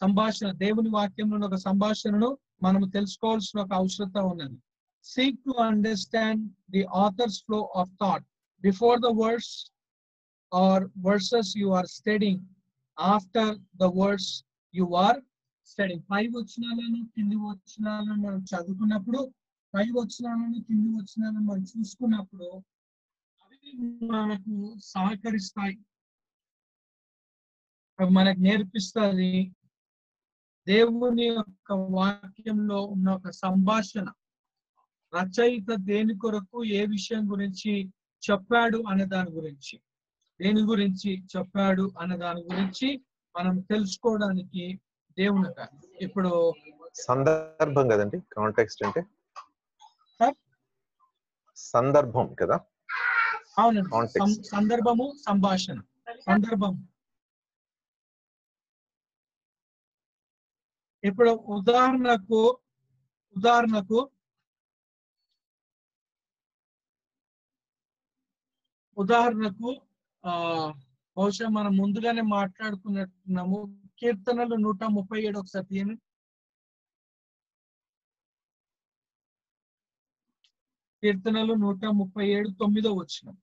[SPEAKER 1] సంభాషణ దేవుని వాక్యంలో ఒక సంభాషణను మనము తెలుసుకోవాల్సిన ఒక అవసరత ఉన్నది. Seek to understand the author's flow of thought before the verse or verses you are studying, after the verse you are studying. పై వచనాలను కింది వచనాలను మనం చదువుకున్నప్పుడు, పై వచనాలను కింది వచనాలను మనం చూసుకున్నప్పుడు అవి మనకు సహకరిస్తాయి, మనకు నేర్పిస్తుంది దేవుని యొక్క వాక్యంలో ఉన్న ఒక సంభాషణ. రచయిత దేని కొరకు ఏ విషయం గురించి చెప్పాడు అనే దాని గురించి, దేని గురించి చెప్పాడు అనే దాని గురించి మనం తెలుసుకోవడానికి దేవుని ఇప్పుడు
[SPEAKER 2] సందర్భం కదండి. కాంటెక్స్ట్ అంటే సందర్భం కదా.
[SPEAKER 1] అవునండి, సందర్భము, సంభాషణ. సందర్భం ఇప్పుడు ఉదాహరణకు బహుశా మనం ముందుగానే మాట్లాడుకున్నట్టున్నాము. కీర్తనలు 137 ఒకసారి తీయండి. కీర్తనలు 137 9వ వచనం.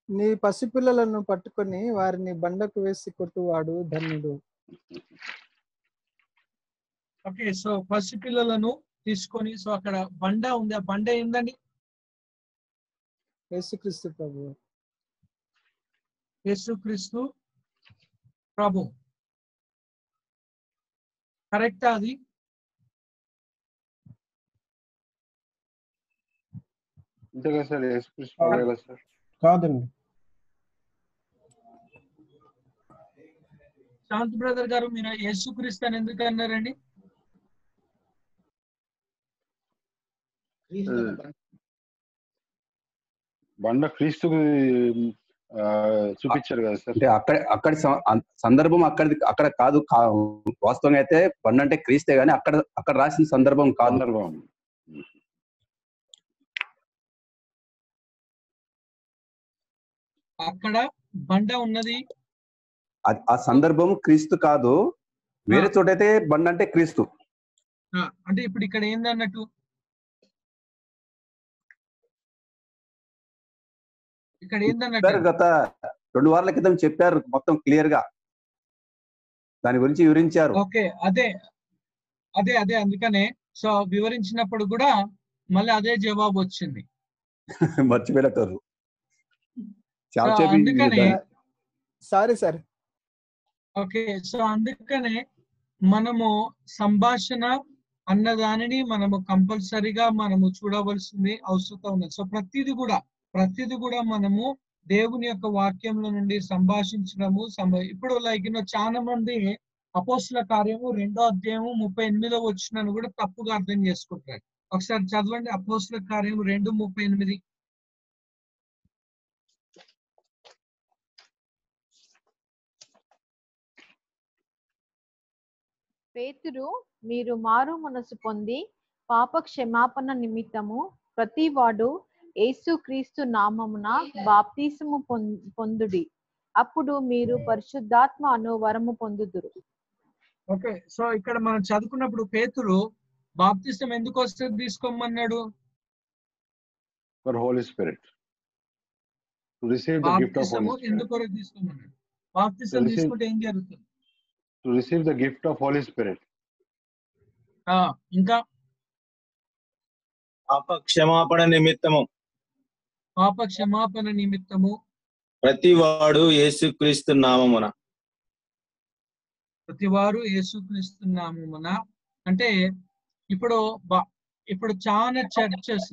[SPEAKER 4] నీ పసిపిల్లలను పట్టుకొని వారిని బండకు వేసి కొట్టువాడు ధన్యుడు.
[SPEAKER 1] ఓకే, సో పసిపిల్లలను తీసుకొని, సో అక్కడ బండ ఉంది. ఆ బండ ఏందండి?
[SPEAKER 4] యేసుక్రీస్తు ప్రభు.
[SPEAKER 1] యేసుక్రీస్తు ప్రభు. కరెక్టా అది?
[SPEAKER 5] అంతేగా సార్, యేసుక్రీస్తు ప్రభు కదా సార్?
[SPEAKER 7] కాదండి.
[SPEAKER 1] శాంతి బ్రదర్ గారు, మీరు యేసుక్రీస్తు అని ఎందుకు అన్నారండి?
[SPEAKER 5] బండ క్రీస్తుకు చూపించారు కదా సార్.
[SPEAKER 8] అంటే అక్కడి సందర్భం అక్కడ కాదు. వాస్తవంగా అయితే బండ అంటే క్రీస్తే గానీ అక్కడ రాసిన సందర్భం కాదు.
[SPEAKER 1] అక్కడ బండ ఉన్నది,
[SPEAKER 8] ఆ సందర్భం క్రీస్తు కాదు. వేరే చోటైతే బండ అంటే క్రీస్తు.
[SPEAKER 1] అంటే ఇప్పుడు ఇక్కడ ఏందన్నట్టు, ఇక్కడ ఏందన్నట్టు
[SPEAKER 8] గత 2 వారాల క్రితం చెప్పారు మొత్తం క్లియర్ గా, దాని గురించి వివరించారు.
[SPEAKER 1] ఓకే, అదే అదే అదే అందుకనే సో వివరించినప్పుడు కూడా మళ్ళీ అదే జవాబు వచ్చింది.
[SPEAKER 8] మర్చిపోయినట్టు
[SPEAKER 1] అందుకనే
[SPEAKER 4] సారీ సార్.
[SPEAKER 1] ఓకే, సో అందుకనే మనము సంభాషణ అన్న దానిని మనము కంపల్సరీగా మనము చూడవలసింది అవసరం ఉన్నది. సో ప్రతిది కూడా మనము దేవుని యొక్క వాక్యంలో నుండి సంభాషించడము. ఇప్పుడు లైక్ చాలా మంది అపోస్తుల కార్యము 2వ అధ్యాయము 38వ వచనాన్ని కూడా తప్పుగా అర్థం చేసుకుంటారు. ఒకసారి చదవండి, అపోస్తుల కార్యము 2:38.
[SPEAKER 6] పేతురు, మీరు మారు మనసు పొంది పాప క్షమాపణ నిమిత్తము ప్రతివాడు యేసుక్రీస్తు నామమున బాప్తిసము పొందుడి, అప్పుడు మీరు పరిశుద్ధాత్మ అను వరము పొందుదురు.
[SPEAKER 1] ఓకే, సో ఇక్కడ మనం చదువుకున్నప్పుడు పేతురు బాప్తిసం ఎందుకు వస్తుంది తీసుకోమన్నాడు?
[SPEAKER 5] For holy spirit, to receive the gift of holy spirit.
[SPEAKER 1] ఎందుకు తీసుకోమన్నాడు? బాప్తిసం తీసుకుంటే ఏం జరుగుతుంది?
[SPEAKER 5] To receive the gift of holy spirit.
[SPEAKER 1] ఇంకా
[SPEAKER 9] పాప క్షమాపణ నిమిత్తము ప్రతివాడు యేసుక్రీస్తు నామమున.
[SPEAKER 1] అంటే ఇప్పుడు చాలా చర్చెస్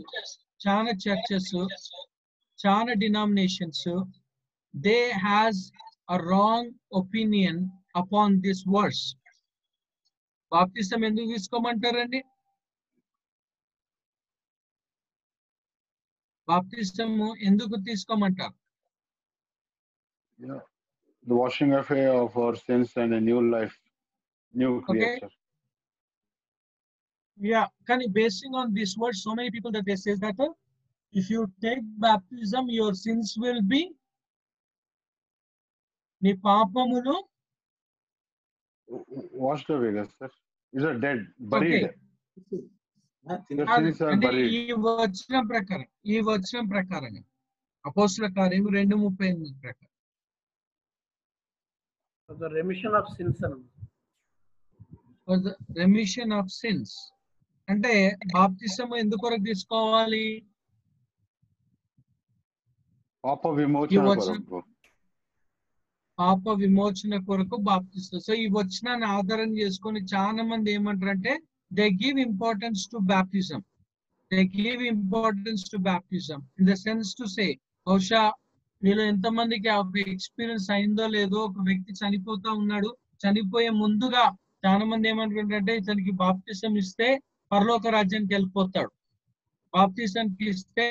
[SPEAKER 1] చాలా denominations they has a wrong opinion upon this words. బాప్తిసం ఎందుకు తీసుకోమంటారండి? బాప్తిసము ఎందుకు తీసుకోమంటారు?
[SPEAKER 5] The washing away of our sins and a new life, new creature.
[SPEAKER 1] Yeah, can you basing on this word, so many people that they say that if you take baptism, your sins will be ni paapamunu
[SPEAKER 5] washed away, sir. Is a dead, buried.
[SPEAKER 1] ఈ వచనం ప్రకారం అపోస్తుల కార్యం 2:38 ప్రకారం remission of since అంటే బాప్తిసం ఎందుకు కొరకు తీసుకోవాలి? పాప విమోచన కొరకు బాప్తిసం. సో ఈ వచనాన్ని ఆధారం చేసుకొని చాలా మంది ఏమంటారంటే they give importance to baptism. They give importance to baptism in the sense to say, బహుశా మీలో ఎంతమందికి ఆ ఎక్స్పీరియన్స్ అయిందో లేదో, ఒక వ్యక్తి చనిపోతా ఉన్నాడు, చనిపోయే ముందుగా చాలా మంది ఏమంటారంటే ఇతనికి బాప్తిసం ఇస్తే పరలోక రాజ్యానికి వెళ్ళిపోతాడు, బాప్తిసానికి ఇస్తే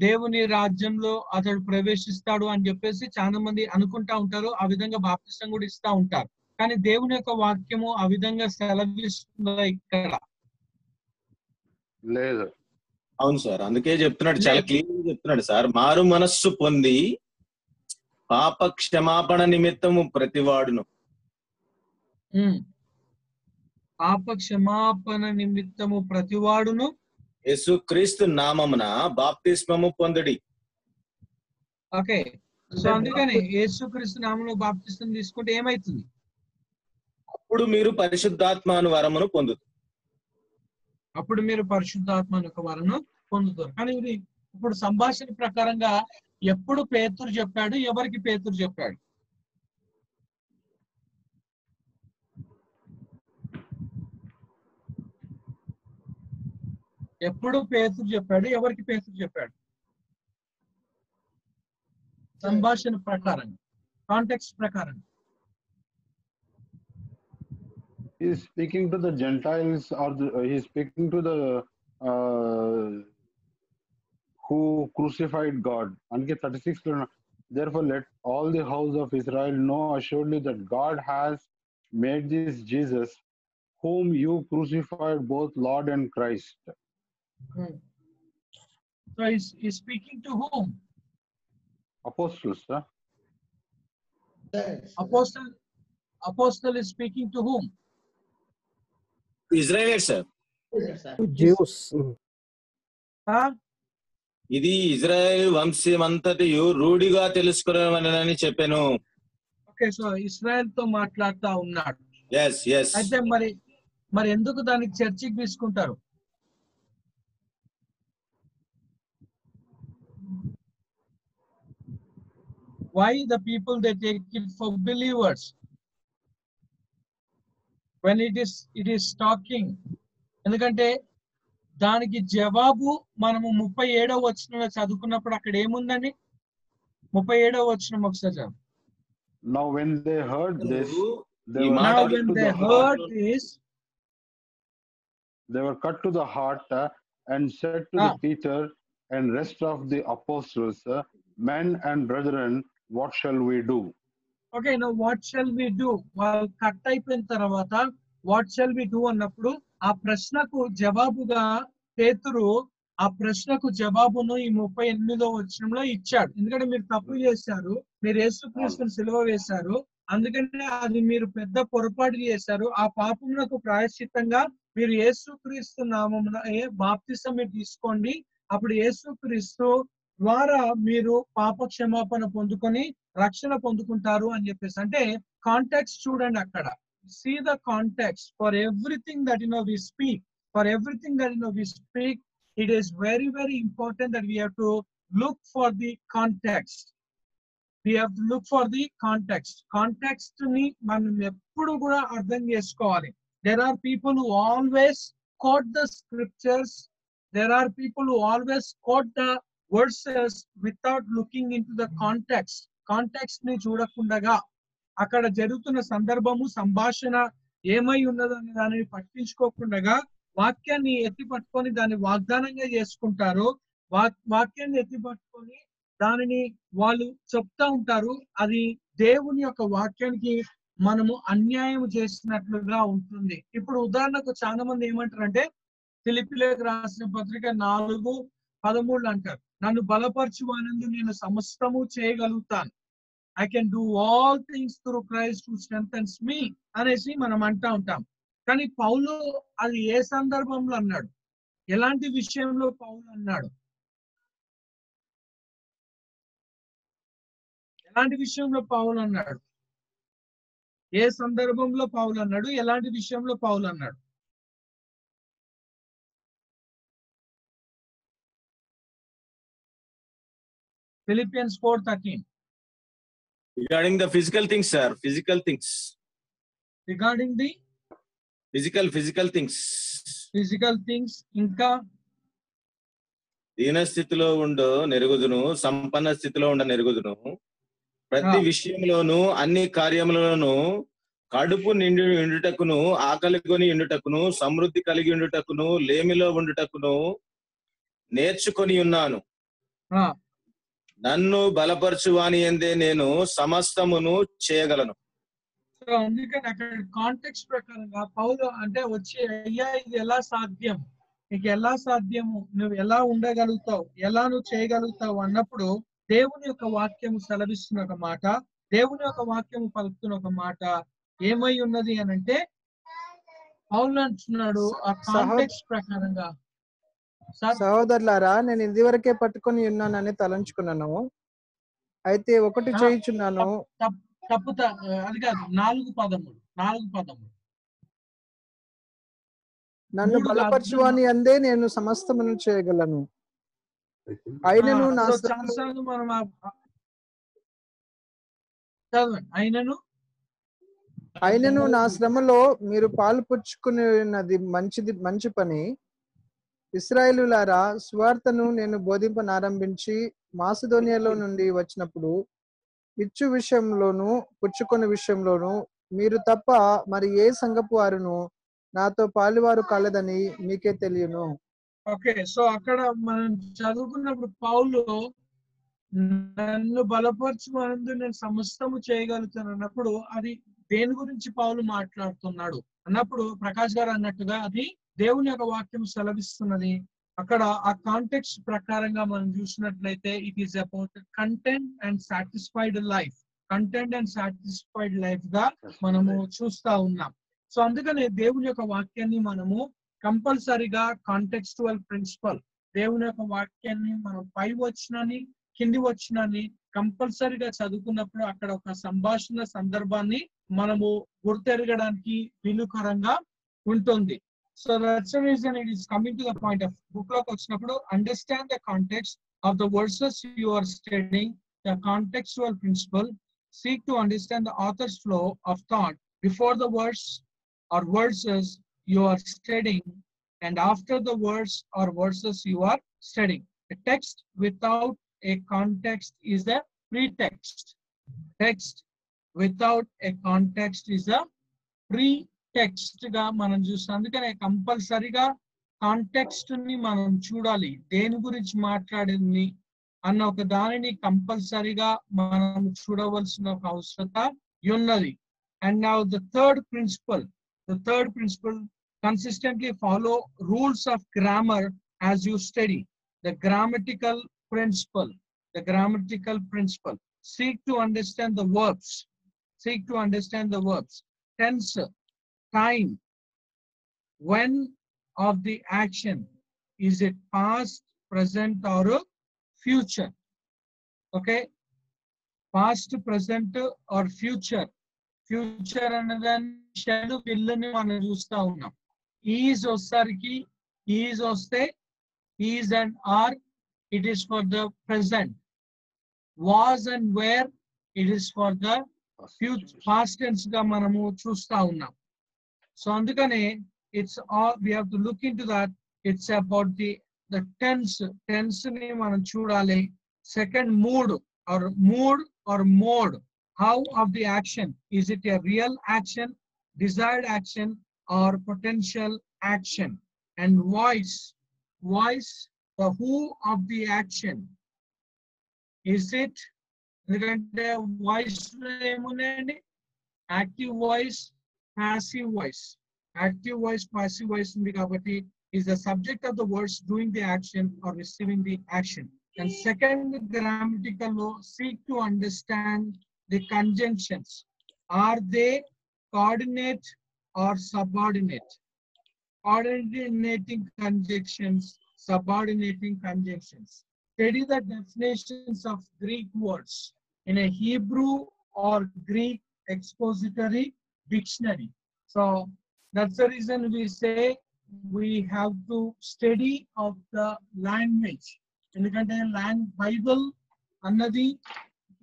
[SPEAKER 1] దేవుని రాజ్యంలో అతడు ప్రవేశిస్తాడు అని చెప్పేసి చాలా మంది అనుకుంటా ఉంటారు. ఆ విధంగా బాప్తిసం కూడా ఇస్తా ఉంటారు. కానీ దేవుని యొక్క వాక్యము ఆ విధంగా సెలవిస్తుందా ఇక్కడ?
[SPEAKER 5] లేదు.
[SPEAKER 9] అవును సార్, అందుకే చెప్తున్నాడు, చాలా క్లియర్ గా చెప్తున్నాడు సార్. మారు మనస్సు పొంది పాప క్షమాపణ నిమిత్తము ప్రతివాడును,
[SPEAKER 1] పాప క్షమాపణ నిమిత్తము ప్రతివాడును
[SPEAKER 9] యేసుక్రీస్తు నామమున బాప్తిస్మము పొందుడి.
[SPEAKER 1] ఓకే, సో అందుకని యేసుక్రీస్తు నామమున బాప్తిసం తీసుకుంటే ఏమైతుంది?
[SPEAKER 9] అప్పుడు మీరు పరిశుద్ధాత్మను వరమును పొందుతారు.
[SPEAKER 1] అప్పుడు మీరు పరిశుద్ధాత్మ యొక్క వరను పొందుతారు. కానీ ఇది ఇప్పుడు సంభాషణ ప్రకారంగా ఎప్పుడు పేతురు చెప్పాడు, ఎవరికి పేతురు చెప్పాడు? ఎప్పుడు పేతురు చెప్పాడు, ఎవరికి పేతురు చెప్పాడు? సంభాషణ ప్రకారం, కాంటెక్స్ట్ ప్రకారం.
[SPEAKER 5] He is speaking to the Gentiles, or he is speaking to the who crucified God. And 36, therefore let all the house of Israel know assuredly that God has made this Jesus, whom you crucified, both Lord and Christ.
[SPEAKER 1] So he's speaking to whom?
[SPEAKER 5] Apostles, sir.
[SPEAKER 1] Apostle is speaking to whom?
[SPEAKER 9] Israel sir.
[SPEAKER 7] Jews.
[SPEAKER 9] ఇది Israel వంశమంతటియు రూఢిగా తెలుసుకునేవని చెప్పాను.
[SPEAKER 1] Okay, so Israel తో మాట్లాడుతా ఉన్నాడు.
[SPEAKER 9] yes yes
[SPEAKER 1] అయితే మరి ఎందుకు దానికి చర్చికి తీసుకుంటారు? Why the people they take it for believers when it is talking? ఎందుకంటే దానికి జవాబు మనము 37వ వచనంలో చదువుకున్నప్పుడు అక్కడ ఏముందండి? 37వ వచనం ఒకసారి చదువు.
[SPEAKER 5] Now when they heard this, they were cut to the heart and said to the Peter and rest of the apostles, men and brethren, what shall we do?
[SPEAKER 1] Okay, now what shall we do? వాళ్ళు cut అయిపోయిన తర్వాత what shall we do అన్నప్పుడు ఆ ప్రశ్నకు జవాబుగా పేతురు ఆ ప్రశ్నకు జవాబును ఈ 38వ వచనంలో ఇచ్చాడు. ఎందుకంటే మీరు తప్పు చేశారు, మీరు యేసుక్రీస్తుని సిలువ వేశారు, అందుకనే అది మీరు పెద్ద పొరపాటు చేశారు. ఆ పాపమునకు ప్రాయశ్చిత్తంగా మీరు యేసుక్రీస్తు నామమున బాప్తిసం తీసుకోండి, అప్పుడు యేసుక్రీస్తు ద్వారా మీరు పాప క్షమాపణ పొందుకొని రక్షణ పొందుకుంటారు అని చెప్పేసి. అంటే కాంటెక్స్ట్ చూడండి అక్కడ. See the context for everything that we speak. For everything that we speak, it is very, very important that we have to look for the context. We have to look for the context. Context ni manam eppudu kuda ardham chesukovali. There are people who always quote the scriptures. There are people who always quote the verses without looking into the context. Context ni చూడకుండగా అక్కడ జరుగుతున్న సందర్భము సంభాషణ ఏమై ఉన్నదనే దానిని పట్టించుకోకుండా వాక్యాన్ని ఎత్తి పట్టుకొని దాన్ని వాగ్దానంగా చేసుకుంటారు. వాక్యాన్ని ఎత్తి పట్టుకొని దానిని వాళ్ళు చెప్తా ఉంటారు. అది దేవుని యొక్క వాక్యానికి మనము అన్యాయం చేసినట్లుగా ఉంటుంది. ఇప్పుడు ఉదాహరణకు చాలా మంది ఏమంటారంటే ఫిలిప్పీయులకు రాసిన పత్రిక 4:13 అంటారు, నన్ను బలపరచువానందు నేను సమస్తము చేయగలుగుతాను. I can do all things through Christ who strengthens me అనేసి మనం అంటా ఉంటాం. కానీ పౌలు అది ఏ సందర్భంలో అన్నాడు? ఎలాంటి విషయంలో పౌలు అన్నాడు? ఎలాంటి విషయంలో పౌలు అన్నాడు? ఏ సందర్భంలో పౌలు అన్నాడు? ఎలాంటి విషయంలో పౌలు అన్నాడు? Philippians 4:13.
[SPEAKER 9] regarding the physical things, sir. Physical things.
[SPEAKER 1] Regarding the
[SPEAKER 9] physical things.
[SPEAKER 1] Physical things. ఇంకా
[SPEAKER 9] దీన స్థితిలో ఉండు నెరుగుదును, సంపన్న స్థితిలో ఉండ నెరుగుదును, ప్రతి విషయంలోను అన్ని కార్యములలోను కడుపు నిండి ఉండుటకును, ఆకలి కొని ఉండుటకును, సమృద్ధి కలిగి ఉండుటకును, లేమిలో ఉండుటకును నేర్చుకొని ఉన్నాను. నన్ను బలపరచువాని యందే నేను సమస్తమును చేయగలను.
[SPEAKER 1] సో అందుకని అక్కడ కాంటెక్స్ట్ ప్రకారంగా పౌలు అంటే వచ్చి అయ్యా ఇది ఎలా సాధ్యం, నీకు ఎలా సాధ్యము, నువ్వు ఎలా ఉండగలుగుతావు, ఎలా నువ్వు చేయగలుగుతావు అన్నప్పుడు దేవుని యొక్క వాక్యము సెలవిస్తున్న ఒక మాట, దేవుని యొక్క వాక్యము పలుకుతున్న ఒక మాట ఏమై ఉన్నది అని అంటే పౌలు అంటున్నాడు ఆ కాంటెక్స్ట్ ప్రకారంగా.
[SPEAKER 4] సహోదరులారా, నేను ఇదివరకే పట్టుకొని ఉన్నానని తలంచుకున్నాను, అయితే ఒకటి చేయుచున్నాను.
[SPEAKER 1] అది కాదు, 4 పదములు.
[SPEAKER 4] నన్ను బలపరచువాని అందే నేను సమస్తమును చేయగలను. అయినను నా శ్రమలో మీరు పాలు పుచ్చుకున్నది మంచి పని. ఇశ్రాయేలులారా, సువార్తను నేను బోధింపనారంభించి మాసిదోనియాలో నుండి వచ్చినప్పుడు ఇచ్చు విషయంలోను పుచ్చుకునే విషయంలోను మీరు తప్ప మరి ఏ సంఘపు వారును నాతో పాలువారు కాలేదని మీకే తెలియను.
[SPEAKER 1] ఓకే, సో అక్కడ మనం చదువుకున్నప్పుడు పౌలు నన్ను బలపరచుమందు నేను సమస్తము చేయగలుగుతాను అన్నప్పుడు అది దేని గురించి పౌలు మాట్లాడుతున్నాడు అన్నప్పుడు ప్రకాష్ గారు అన్నట్టుగా అది దేవుని యొక్క వాక్యం సెలవిస్తున్నది. అక్కడ ఆ కాంటెక్స్ట్ ప్రకారంగా మనం చూసినట్లయితే it is about content and satisfied life. Content and satisfied life గా మనము చూస్తా ఉన్నాం. సో అందుకనే దేవుని యొక్క వాక్యాన్ని మనము కంపల్సరీగా కాంటెక్స్టువల్ ప్రిన్సిపల్, దేవుని యొక్క వాక్యాన్ని మనం పై వచ్చినని కింది వచ్చినని కంపల్సరీగా చదువుకున్నప్పుడు అక్కడ ఒక సంభాషణ సందర్భాన్ని మనము గుర్తెరగడానికి వీలుకరంగా ఉంటుంది. So that's the reason it is coming to the point of book lock వచ్చినప్పుడు understand the context of the verses you are studying, the contextual principle. Seek to understand the author's flow of thought before the verse or verses you are studying and after the verse or verses you are studying. A text without a context is a pretext. Text without a context is a pretext గా మనం చూస్తాం. అందుకనే కంపల్సరీగా context ని మనం చూడాలి. దేని గురించి మాట్లాడింది అన్న ఒక దానిని కంపల్సరీగా మనం చూడవలసిన ఒక అవసరత ఉన్నది. And now the third principle consistently follow rules of grammar as you study. The grammatical principle. Seek to understand the verbs. Tense, time, when of the action. Is it past, present or future? Okay, past, present or future. Future అనదని షెడ్ పిల్లని మనం చూస్తా ఉన్నాం. Is వచ్చేసరికి is వస్తే is and are it is for the present. Was and were it is for the future, past tense గా మనము చూస్తా ఉన్నాం. సో అందుకనే it's all we have to look into that. It's about the tense ని మనం చూడాలి. Second mood or mode. How of the action? Is it a real action, desired action or potential action? And voice, the who of the action. Is it voice, active voice, passive voice. Active voice, passive voice is the subject of the words doing the action or receiving the action. And second grammatical law, seek to understand the conjunctions. Are they coordinate or subordinate? Coordinating conjunctions, subordinating conjunctions. Study the definitions of Greek words in a Hebrew or Greek expository dictionary. So that's the reason we say we have to study of the language. ఎందుకంటే Bible అన్నది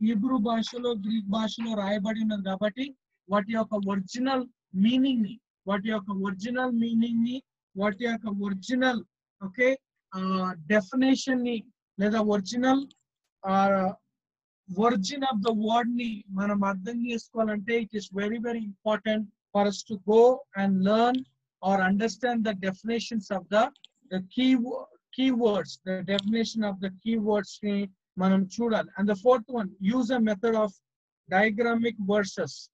[SPEAKER 1] Hebrew భాషలో Greek భాషలో రాయబడి ఉన్నది కాబట్టి వాటి యొక్క original meaning ని వాటి యొక్క ఒరిజినల్ ఓకే డెఫినేషన్ ని లేదా original origin of the word ని మనం అర్థం చేసుకోవాలంటే it is very very important for us to go and learn or understand the definitions of the keywords, the definition of the keywords ni manam chudali. And the fourth one, use a method of diagrammic verses.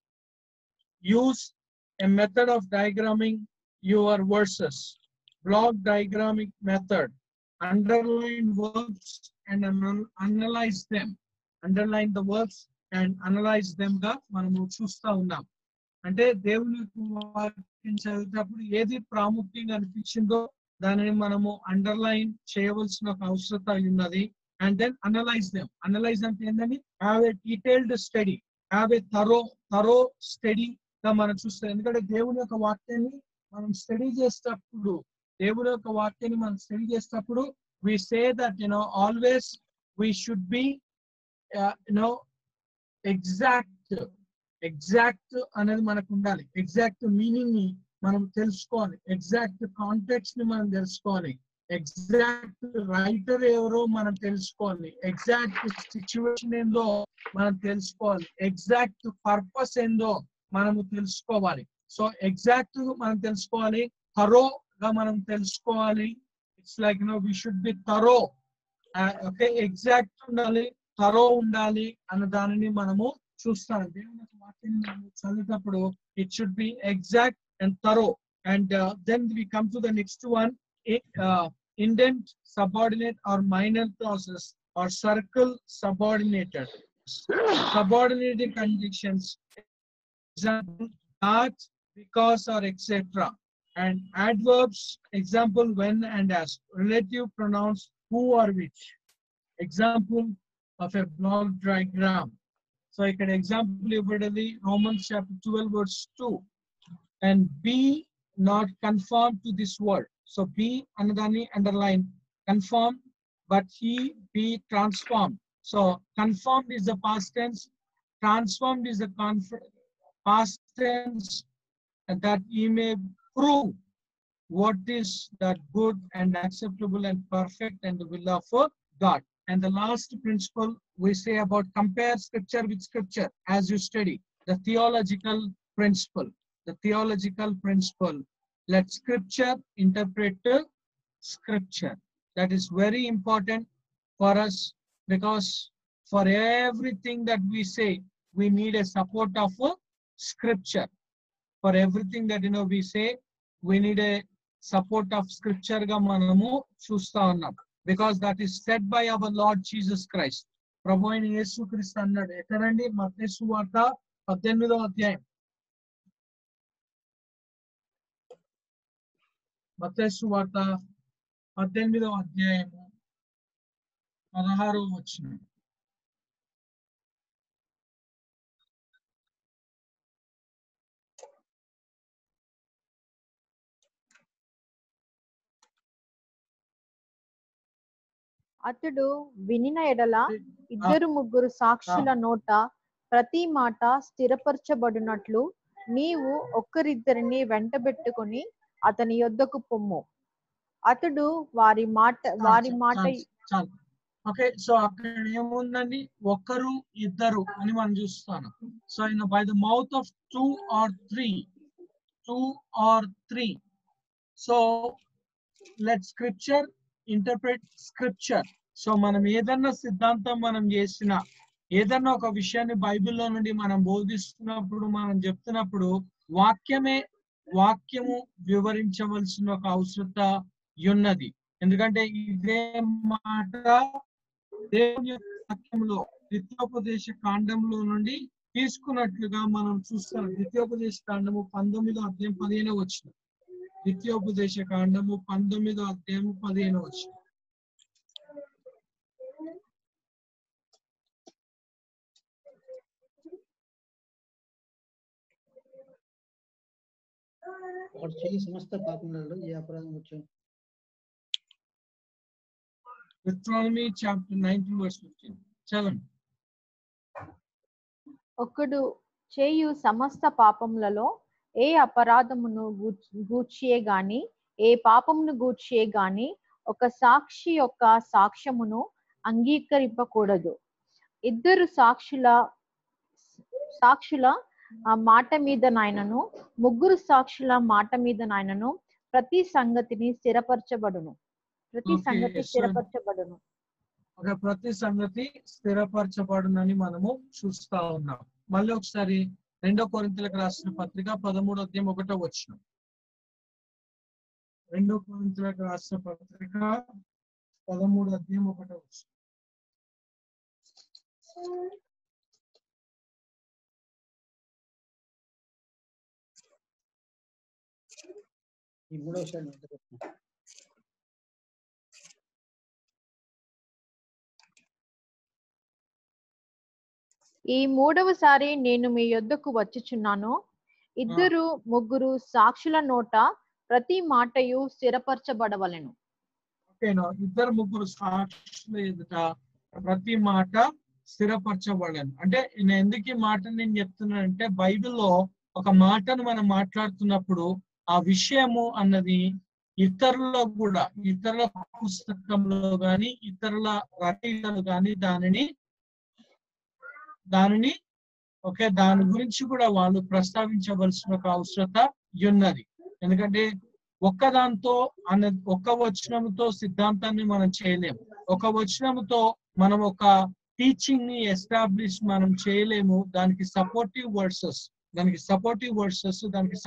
[SPEAKER 1] Use a method of diagramming your verses. Block diagrammic method. Underline verbs and analyze them. Underline the verbs and analyze them ga manamu chusta unnam. అంటే దేవుని వాక్యం చదివేటప్పుడు ఏది ప్రాముఖ్యంగా అనిపించిందో దానిని మనము underline చేయవలసిన ఒక అవసరత ఉన్నది. And then analyse them. Analyse అంటే ఏంటంటే have a detailed study, have a thorough study గా మనం చూస్తాం. ఎందుకంటే దేవుని యొక్క వాక్యాన్ని మనం స్టడీ చేసేటప్పుడు we say that always we should be exact అనేది మనకు ఉండాలి. ఎగ్జాక్ట్ మీనింగ్ ని మనం తెలుసుకోవాలి, ఎగ్జాక్ట్ కాంటెక్స్ట్ ని మనం తెలుసుకోవాలి, ఎగ్జాక్ట్ రైటర్ ఎవరో మనం తెలుసుకోవాలి, ఎగ్జాక్ట్ సిచ్యువేషన్ ఏందో మనం తెలుసుకోవాలి, ఎగ్జాక్ట్ పర్పస్ ఏందో మనము తెలుసుకోవాలి. సో ఎగ్జాక్ట్ మనం తెలుసుకోవాలి, థరోగా మనం తెలుసుకోవాలి. It's like we should be thorough. Okay, exact ఉండాలి, థరో ఉండాలి అన్న దానిని మనము చూస్తాం. దేవుని వాక్యాన్ని మనము చదివేటప్పుడు it should be exact and thorough. And then we come to the next one, indent, subordinate or minor clauses or circle subordinated. Subordinated conjunctions, example that, because or etc. And adverbs, example when and as. Relative pronouns who or which. Example of a block diagram. So I can example immediately Romans chapter 12 verse 2. And be not conformed to this world. So be anadani underline conformed, but he be transformed. So conformed is the past tense, transformed is the past tense, and that he may prove what is that good and acceptable and perfect and the will of God. And the last principle we say about compare scripture with scripture as you study. The theological principle. The theological principle. Let scripture interpret scripture. That is very important for us, because for everything that we say, we need a support of scripture. For everything that we say, we need a support of scripture ga manamu chusta unnam. Because that is said by our Lord Jesus Christ. ప్రభు అయిన యేసుక్రీస్తు అన్నాడు. ఎక్కడండి? మత్తయి సువార్త 18వ అధ్యాయం. మత్తయి సువార్త 18వ అధ్యాయము 16వ వచనం.
[SPEAKER 6] అతడు వినిన ఎడల ఇద్దరు ముగ్గురు సాక్షుల నోట ప్రతి మాట స్థిరపరచబడినట్లు నీవు ఒక్కరిద్దరిని వెంటబెట్టుకొని అతని యొద్దకు పొమ్ము. అతడు వారి మాట
[SPEAKER 1] ఓకే, సో అక్కడ ఏముందండి? ఒకరు ఇద్దరు అని మనం చూస్తాను. So by the mouth of two or three. So let scripture interpret scripture. So మనం ఏదన్నా సిద్ధాంతం మనం చేసిన, ఏదన్నా ఒక విషయాన్ని బైబిల్లో నుండి మనం బోధిస్తున్నప్పుడు, మనం చెప్తున్నప్పుడు వాక్యము వివరించవలసిన ఒక అవసరత ఉన్నది. ఎందుకంటే ఇదే మాట దేవుని వాక్యంలో ద్వితీయోపదేశ కాండంలో నుండి తీసుకున్నట్లుగా మనం చూస్తాం. ద్వితీయోపదేశ కాండము 19వ అధ్యాయం 15వ వచనం. ద్వితీయోపదేశ కాండము 19వ అధ్యాయం 15వ వచనం.
[SPEAKER 7] సమస్త పాపములలో ఏ అపరాధం వచ్చాయి?
[SPEAKER 1] Deuteronomy chapter 19 verse 15. చదవండి.
[SPEAKER 6] ఒకడు చేయు సమస్త పాపములలో ఏ అపరాధమును గూర్చియే గాని, ఏ పాపమును గూర్చియే గాని ఒక సాక్షి యొక్క సాక్ష్యమును అంగీకరింపకూడదు. ఇద్దరు సాక్షుల మాట మీద నాయనను, ముగ్గురు సాక్షుల మాట మీద నాయనను ప్రతి సంగతిని స్థిరపరచబడును. ప్రతి సంగతి స్థిరపరచబడును.
[SPEAKER 1] ప్రతి సంగతి స్థిరపరచబడునని మనము చూస్తా ఉన్నాం. మళ్ళీ ఒకసారి 2 కొరింథీయులకు రాసిన పత్రిక 13వ అధ్యాయం 1వ వచనం. 2 కొరింథీయులకు రాసిన పత్రిక 13వ అధ్యాయం 1వ వచనం.
[SPEAKER 7] ఈ 3వ శ్లోకం
[SPEAKER 6] ఈ 3వసారి నేను మీ యొద్దకు వచ్చుచున్నాను. 2-3 సాక్షుల నోట ప్రతి మాటయు స్థిరపరచబడవలెను.
[SPEAKER 1] ఓకేనా? 2-3 సాక్షుల ఎదుట ప్రతి మాట స్థిరపరచబడను. అంటే ఎందుకు ఈ మాట నేను చెప్తున్నానంటే, బైబిల్లో ఒక మాటను మనం మాట్లాడుతున్నప్పుడు ఆ విషయము అన్నది ఇతరుల కూడా, ఇతరుల పుస్తకంలో గాని ఇతరుల రచయితలు గాని దానిని దాని గురించి కూడా వాళ్ళు ప్రస్తావించవలసిన ఒక అవసరత ఉన్నది. ఎందుకంటే ఒక్కదాంతో ఒక్క వచనంతో సిద్ధాంతాన్ని మనం చేయలేము. ఒక వచనంతో మనం ఒక టీచింగ్ ని ఎస్టాబ్లిష్ మనం చేయలేము. దానికి సపోర్టివ్ వర్సెస్, దానికి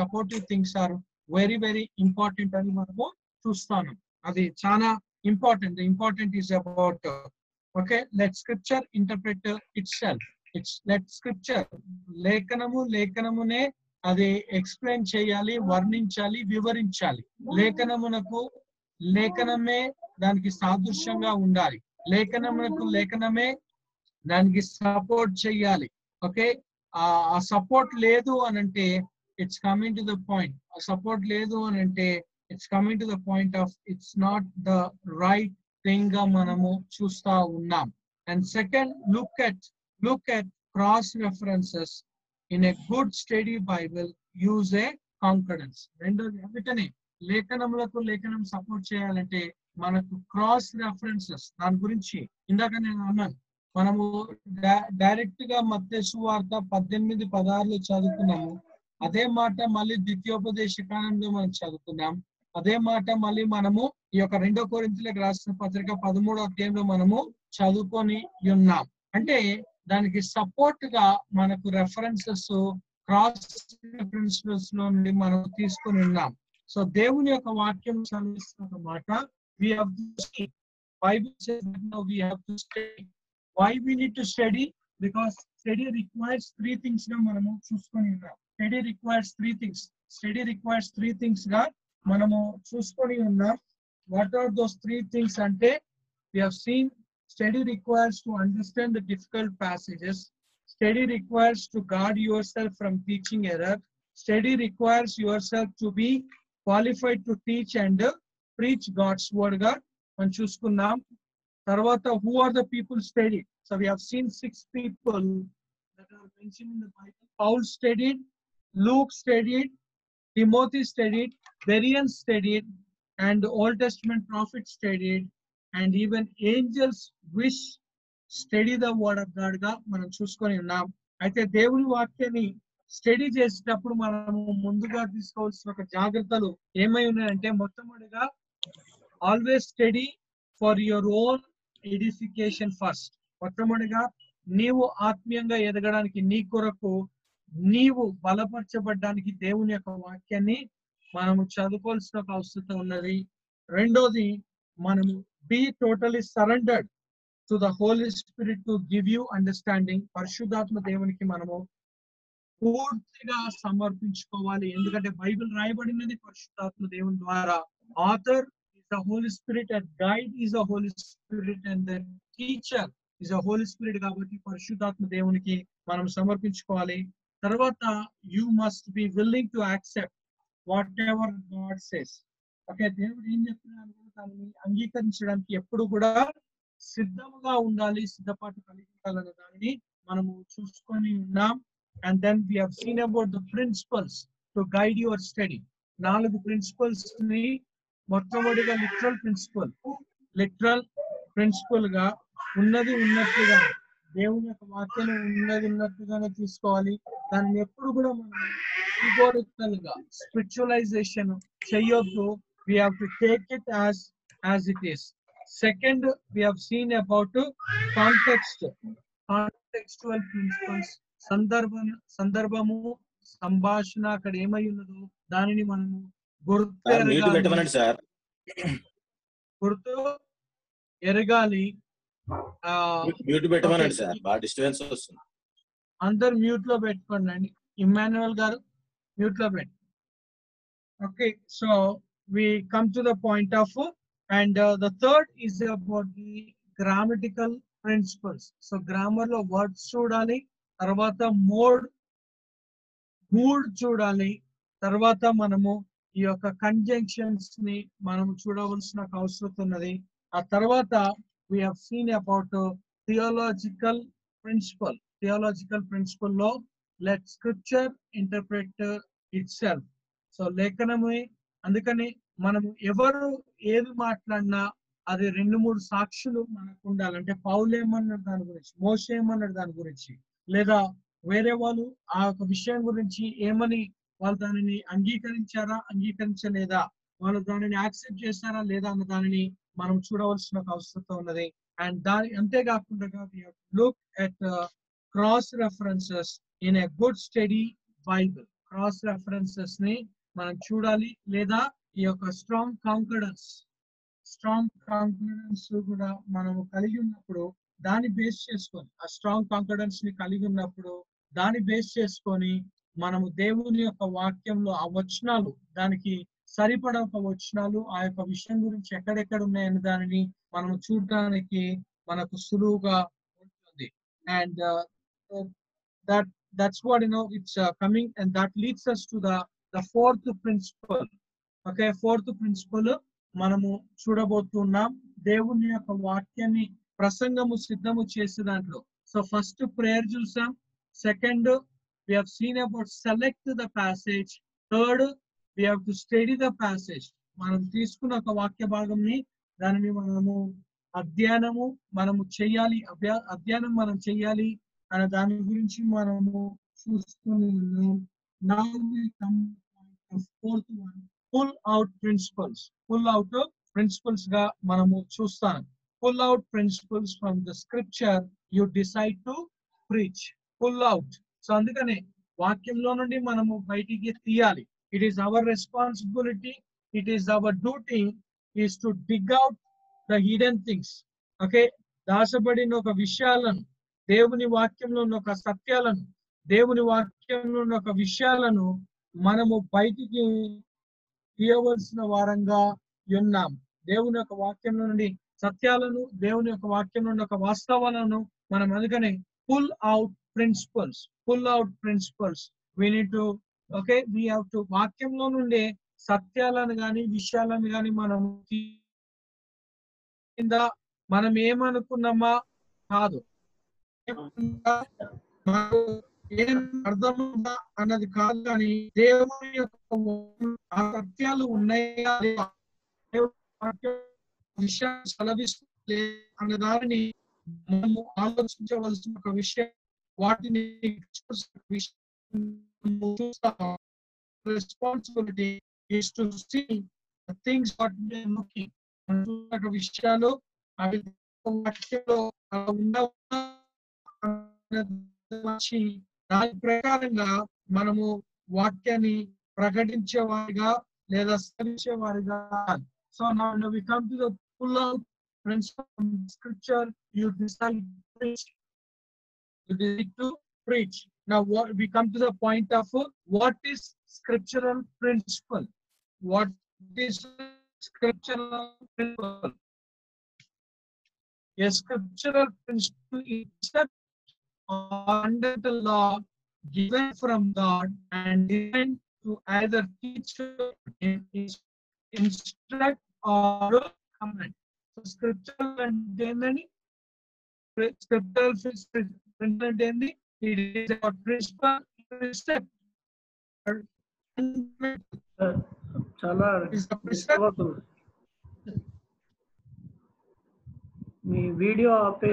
[SPEAKER 1] supportive things are very very important అని మనము చూస్తాము. అది చాలా important. Important is about let scripture interpret it self. Let scripture, లేఖనమునే అది ఎక్స్ప్లెయిన్ చేయాలి, వర్ణించాలి, వివరించాలి. లేఖనమే దానికి సాదృశ్యంగా ఉండాలి. లేఖనమే దానికి సపోర్ట్ చేయాలి. ఆ సపోర్ట్ లేదు అనంటే it's coming to the point. ఆ సపోర్ట్ లేదు అనంటే it's coming to the point of it's not the right thing గా మనము చూస్తా ఉన్నాం. And second, look at cross references in a good steady Bible. Use a concordance. రెండోది, అందుకనే లేఖనం సపోర్ట్ చేయాలంటే మనకు క్రాస్ రెఫరెన్సెస్, దాని గురించి ఇందాక నేను అన్నాను, మనము డైరెక్ట్ గా మత్తయి సువార్త 18:16 చదువుకున్నాము. అదే మాట మళ్ళీ ద్వితీయోపదేశ కాండంలో మనం చదువుకున్నాం. అదే మాట మళ్ళీ మనము ఈ యొక్క 2 కొరింథీయులకు రాసిన పత్రిక 13వ అధ్యాయంలో మనము చదువుకొని ఉన్నాం. అంటే దానికి సపోర్ట్ గా మనకు రెఫరెన్సెస్, క్రాస్ రెఫరెన్సెస్ లో నుండి మనం తీసుకొని ఉన్నాం. సో దేవుని యొక్క వాక్యం చదివిస్తున్న మాట, we have to study. Bible says that now we have to study. Why we need to study? Because study requires 3 things గా మనము చూసుకొని ఉన్నాం. Study requires 3 things గా మనము చూసుకొని ఉన్నాం. What are those 3 things అంటే, we have seen study requires to understand the difficult passages. Study requires to guard yourself from teaching error. Study requires yourself to be qualified to teach and preach God's word గా మనం చూసుకున్నాం. తర్వాత, who are the people studied? So we have seen 6 people that are mentioned in the Bible. Paul studied, Luke studied, Timothy studied, Bereans studied, and the Old Testament prophets studied, and even angels wish study the word of God గా మనం చూసుకొని ఉన్నాం. అయితే దేవుని వాక్యాన్ని study చేసేటప్పుడు మనము ముందుగా తీసుకోవాల్సిన ఒక జాగ్రత్తలు ఏమై ఉన్నాయంటే, మొట్టమొదటిగా always study for your own edification first. మొట్టమొదటిగా నీవు ఆత్మీయంగా ఎదగడానికి, నీ కొరకు నీవు బలపరచబడ్డానికి దేవుని యొక్క వాక్యాన్ని మనము చదువుకోవాల్సిన ఒక అవసరం ఉన్నది. రెండోది, మనము be totally surrendered to the Holy Spirit to give you understanding. పరిశుద్ధాత్మ దేవునికి మనము పూర్తిగా సమర్పించుకోవాలి. ఎందుకంటే బైబిల్ రాయబడినది పరిశుద్ధాత్మ దేవుని ద్వారా. Author is the Holy Spirit, and guide is the Holy Spirit, and the teacher is the Holy Spirit. కాబట్టి పరిశుద్ధాత్మ దేవునికి మనం సమర్పించుకోవాలి. తర్వాత, you must be willing to accept whatever God says. దేవుడు ఏం చెప్తున్నాడు దాన్ని అంగీకరించడానికి ఎప్పుడు కూడా సిద్ధంగా ఉండాలి, సిద్ధపాటు కలిగి ఉండాలనే దానిని మనము చూసుకొని ఉన్నాం. And then we have seen about the principles to guide your study. 4 principles ని, మొట్టమొదటిగా లిటరల్ ప్రిన్సిపల్ గా ఉన్నట్టుగా దేవుని యొక్క వాక్యాన్ని ఉన్నట్టుగానే తీసుకోవాలి. దాన్ని ఎప్పుడు కూడా మనం గా స్పిరిచువలైజేషన్ చేయొద్దు. We have to take it as as it is. Second, we have seen about context, contextual principles. సందర్భము సంభాషణ అక్కడ ఏమై ఉన్నదో దానిని మనము గుర్తు ఎరగాలి. అందరు మ్యూట్ లో పెట్టుకోండి. ఇమ్మాన్యుయల్ గారు మ్యూట్ లో పెట్టు. Okay, so we come to the point of and the third is about the grammatical principles. So grammar lo words చూడాలి, తర్వాత mood చూడాలి, తర్వాత మనము ఈ యొక్క కంజంక్షన్స్ ని మనము చూడవలసిన అవసరం ఉన్నది. ఆ తర్వాత we have seen about theological principle లో let scripture interpret itself. So లేఖనమే, అందుకని మనము ఎవరు ఏది మాట్లాడినా అది 2-3 సాక్షులు మనకు ఉండాలి. అంటే పౌలు ఏమన్నాడు దాని గురించి, మోషే ఏమన్నాడు దాని గురించి, లేదా వేరే వాళ్ళు ఆ యొక్క విషయం గురించి ఏమని వాళ్ళు దానిని అంగీకరించారా అంగీకరించలేదా, వాళ్ళు దానిని యాక్సెప్ట్ చేశారా లేదా అన్న దానిని మనం చూడవలసిన అవసరం ఉన్నది. అండ్ దాని అంతేకాకుండా look at cross references in a good study Bible. Cross references ని మనం చూడాలి, లేదా ఈ యొక్క స్ట్రాంగ్ కాంకర్డెన్స్ కూడా మనము కలిగి ఉన్నప్పుడు దాన్ని బేస్ చేసుకొని, ఆ స్ట్రాంగ్ కాంకర్డెన్స్ ని కలిగి ఉన్నప్పుడు దాన్ని బేస్ చేసుకొని మనము దేవుని యొక్క వాక్యంలో ఆ వచనాలు, దానికి సరిపడ ఒక వచనాలు ఆ యొక్క విషయం గురించి ఎక్కడెక్కడ ఉన్నాయని దానిని మనం చూడడానికి మనకు సులువుగా ఉంటుంది. And that's what it's coming, and that leads us to the fourth principle. Okay, fourth principle మనము చూడబోతున్నాం. దేవుని యొక్క వాక్యాన్ని ప్రసంగము సిద్ధము చేసే దాంట్లో. సో ఫస్ట్ ప్రేయర్ చూసాం. Second, we have seen about select the passage. Third, we have to study the passage. మనం తీసుకున్న ఒక వాక్య భాగంని దానిని మనము చేయాలి, అధ్యయనం మనం చేయాలి అనే దాని గురించి మనము చూస్తున్నాము. Now we come to the fourth one, pull out principles గా మనము చూస్తాం. Pull out principles from the scripture you decide to preach. Pull out. So అందుకనే వాక్యంలో నుండి మనము బయటికి తీయాలి. It is our responsibility, it is our duty is to dig out the hidden things. Okay, దాచబడిన ఒక విషయాలను, దేవుని వాక్యంలో ఉన్న ఒక సత్యాలను, దేవుని వాక్యంలో ఉన్న ఒక విషయాలను మనము బయటికి తీయవలసిన వారంగా ఉన్నాం. దేవుని యొక్క వాక్యం నుండి సత్యాలను, దేవుని యొక్క వాక్యం నుండి ఒక వాస్తవాలను మనం అందుకనే pull out principles. We need to, okay, we have to వాక్యంలో నుండి సత్యాలను గాని విషయాలను గాని మనం ఏమనుకున్నామా కాదు, ఏం అర్థముందా అన్నది కాదు, కానీ దేవుని యొక్క సత్యాలు ఉన్నాయా విషయాలు సెలవిస్తుంది అన్న దానిని మనము ఆలోచించవలసిన ఒక విషయం. వాటిని responsibility is to see the things what we are looking. విషయాలు అవి వాక్యంలో దాని ప్రకారంగా మనము వాక్యాన్ని ప్రకటించే వారిగా లేదా స్థాపించే వారిగా. So now we come to the pull out principle from scripture you decide to preach. Now we come to the point of what is scriptural principle. What is scriptural principle? A scriptural principle is under the law given from God and designed to either teach, instruct or comment. So scriptural and scriptural it is a principle precept.
[SPEAKER 7] చాలా మీ video ఆపే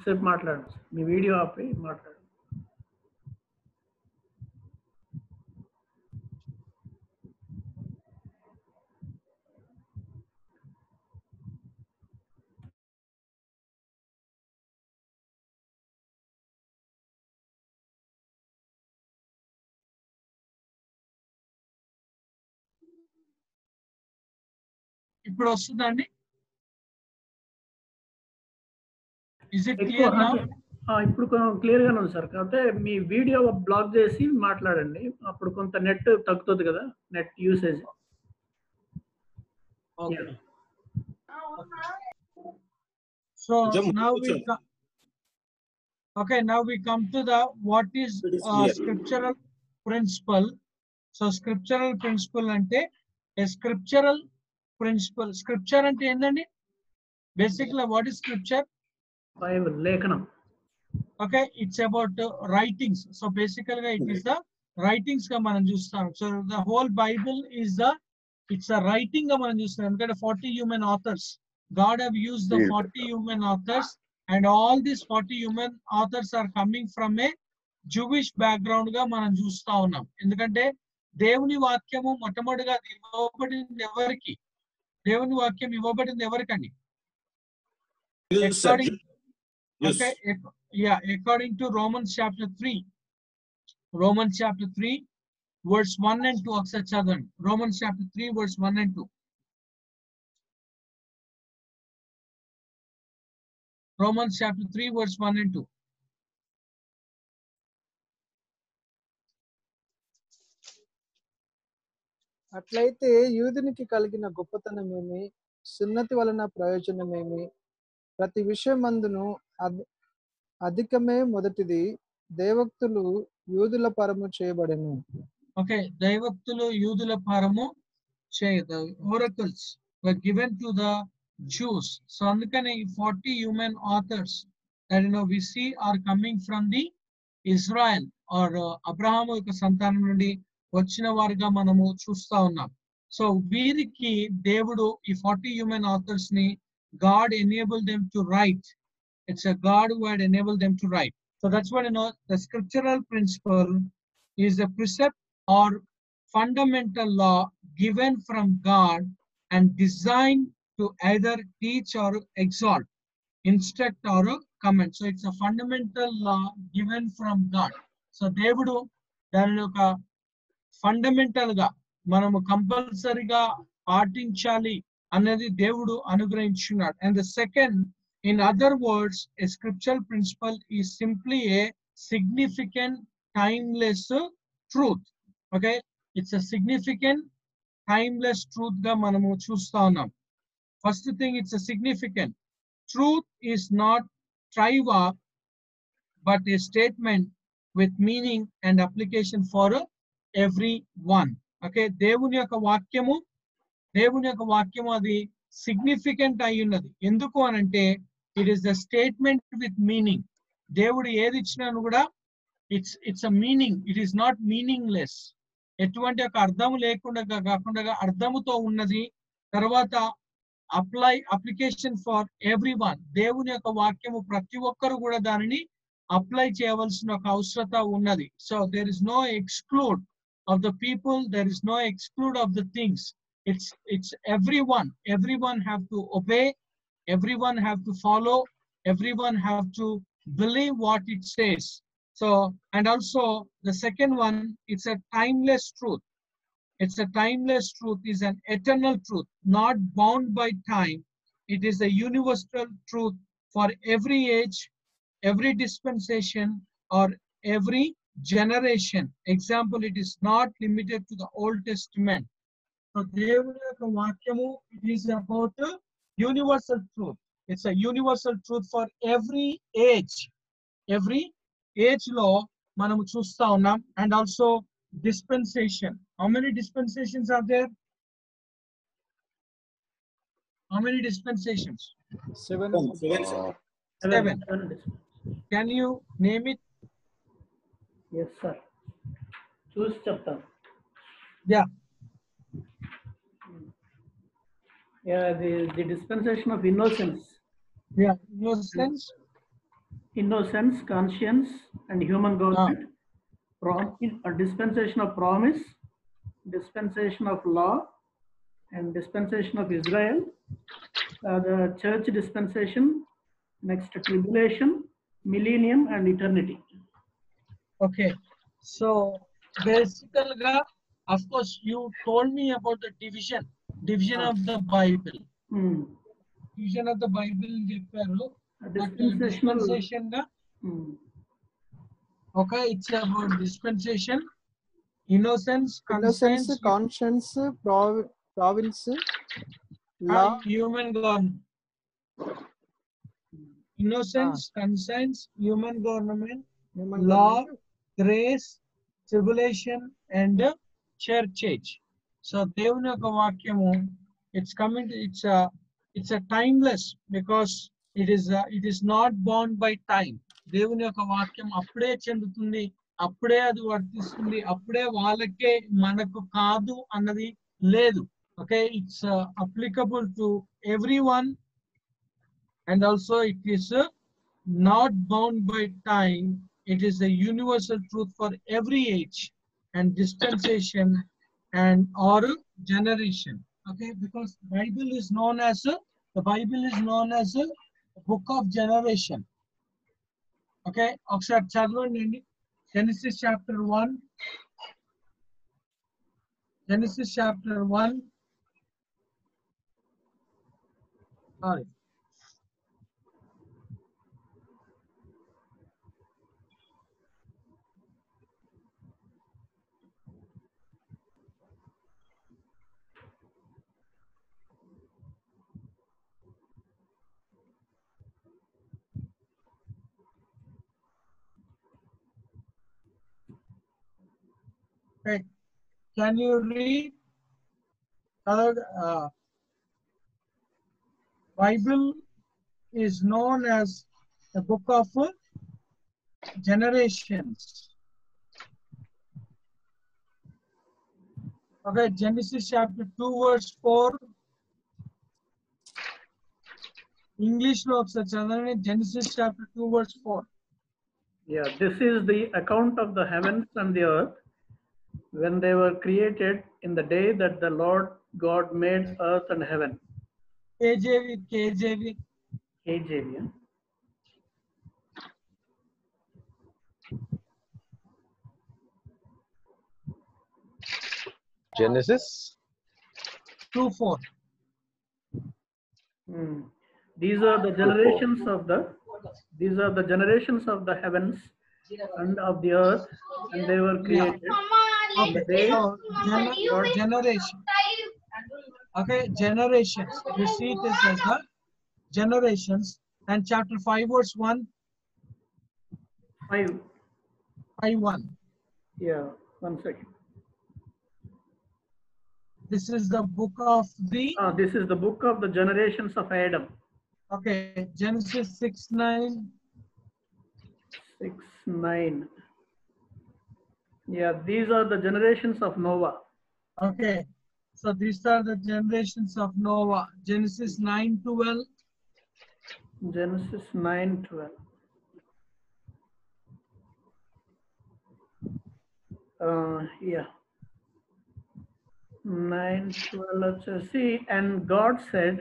[SPEAKER 7] సేపు మాట్లాడు. మీ video ఆపే మాట్లాడు.
[SPEAKER 1] ఇప్పుడు వస్తుందండి? Is it clear now?
[SPEAKER 7] ఇప్పుడు clear గానే ఉంది సార్. కాకపోతే మీ వీడియో బ్లాక్ చేసి మాట్లాడండి. అప్పుడు కొంత నెట్ తగ్గుతుంది కదా, net usage.
[SPEAKER 1] Okay. So now we come to the what is scriptural principle. So scriptural principle ante a scriptural principle. Scripture ante endandi? Basically what is scripture?
[SPEAKER 7] Bible, లేఖనం.
[SPEAKER 1] Okay, it's about writings. So basically it is the writings ga manam chustam. So the whole Bible is it's a writing ga manam chustam. Endukante 40 human authors, God have used the 40 human authors, and all these 40 human authors are coming from a Jewish background ga manam chusta unnam. Endukante దేవుని వాక్యము మొట్టమొదటిగా ఇవ్వబడింది ఎవరికి? దేవుని వాక్యం ఇవ్వబడింది ఎవరికండి? According to Romans chapter 3. Romans chapter 3 verse 1 and 2 ఒకసారి చదవండి. Romans chapter 3 verse 1 and 2. Romans chapter 3 verse 1 and 2.
[SPEAKER 4] అట్లయితే యూదునికి కలిగిన గొప్పతనమేమి, సున్నతి వలన ప్రయోజనమేమి? ప్రతి విషయమందును అధికమే మొదటిది, దైవోక్తులు యూదుల పరము చేయబడెను.
[SPEAKER 1] ఓకే, దైవోక్తులు యూదుల పరము చేయదు. Oracles were given to the Jews. So అందుకనే 40 human authors that we see are coming from the Israel or Abraham యొక్క సంతానం నుండి వచ్చిన వారుగా మనము చూస్తా ఉన్నాం. సో వీరికి దేవుడు ఈ 40 human authors ని God enabled them to write. It's a God who had enabled them to write. So that's what the scriptural principle is a precept or fundamental law given from God and designed to either teach or exhort, instruct or comment. So it's a fundamental law given from God. So దేవుడు దానిని ఒక fundamental గా మనము కంపల్సరీగా పాటించాలి అనేది దేవుడు అనుగ్రహించున్నాడు. And the second, in other words, a scriptural principle is simply a significant timeless truth. Okay, it's a significant timeless truth ga manamu chusta unnam. First thing, it's a significant truth is not trivial but a statement with meaning and application for everyone. Okay, దేవుని యొక్క వాక్యము అది significant అయి ఉన్నది. ఎందుకు అనంటే it is the statement with meaning. దేవుడు ఏది ఇచ్చినాను కూడా it's a meaning. It is not meaningless. ఎటువంటి ఒక అర్థము లేకుండా కాకుండా అర్థముతో ఉన్నది. తర్వాత అప్లికేషన్ ఫర్ ఎవ్రీ వన్. దేవుని యొక్క వాక్యము ప్రతి ఒక్కరు కూడా దానిని అప్లై చేయవలసిన ఒక అవసరత ఉన్నది. So there is no exclude of the people, there is no exclude of the things. It's everyone have to obey, everyone have to follow, everyone have to believe what it says. So, and also the second one, it's a timeless truth. It's a timeless truth, is an eternal truth, not bound by time. It is a universal truth for every age, every dispensation, or every generation. Example, it is not limited to the Old Testament. So దేవుని యొక్క వాక్యము, it is about a universal truth. It's a universal truth for every age. Every age లో మనము చూస్తా ఉన్నాం. And also dispensation. How many dispensations are there? How many dispensations?
[SPEAKER 4] Seven.
[SPEAKER 1] Can you name it?
[SPEAKER 7] Yes, sir. Choose chapter.
[SPEAKER 1] Yeah.
[SPEAKER 7] Yeah, the dispensation of innocence.
[SPEAKER 1] Yeah,
[SPEAKER 7] innocence, conscience, and human government. Dispensation of promise, dispensation of law, and dispensation of Israel. The church dispensation, next tribulation, millennium, and eternity.
[SPEAKER 1] Okay, so basically, of course, you told me about the division. division of the Bible. Division of the Bible చెప్పారు. Dispensation గా okay, it's about dispensation, innocence,
[SPEAKER 4] conscience, province, law,
[SPEAKER 1] human government. Innocence, conscience, human government, law, grace, tribulation, and church age. So దేవుని యొక్క వాక్యము it's a timeless because it is not bound by time. దేవుని యొక్క వాక్యం అప్పుడే చెందుతుంది, అప్పుడే అది వర్తిస్తుంది, అప్పుడే వాళ్ళకే మనకు కాదు అన్నది లేదు. Okay, it's applicable to everyone, and also it is not bound by time. It is a universal truth for every age and dispensation and or generation. Okay, because the Bible is known as a book of generation. Okay, ఒకసారి చదవండి. Genesis chapter 1. Genesis chapter 1. Sorry. Okay. Can you read? Bible is known as the book of generations. Okay, Genesis chapter 2 verse 4. English lo ఒకసారి చదవండి. Genesis chapter 2 verse 4.
[SPEAKER 7] Yeah, this is the account of the heavens and the earth when they were created in the day that the Lord God made earth and heaven.
[SPEAKER 1] KJV.
[SPEAKER 7] Yeah?
[SPEAKER 2] Genesis
[SPEAKER 1] 2:4.
[SPEAKER 7] These are the generations of the heavens and of the earth, and they were created.
[SPEAKER 1] Okay, so generation. Okay, generations. You see this as the generations. And chapter 5 verse 1. 5:1.
[SPEAKER 7] Yeah, one second.
[SPEAKER 1] This is the book of the.
[SPEAKER 7] This is the book of the generations of Adam.
[SPEAKER 1] Okay, Genesis 6:9.
[SPEAKER 7] 6:9. Yeah, these are the generations of Noah.
[SPEAKER 1] Okay, so these are the generations of Noah. Genesis 9:12.
[SPEAKER 7] Genesis 9:12. Yeah. 9:12. See, and God said,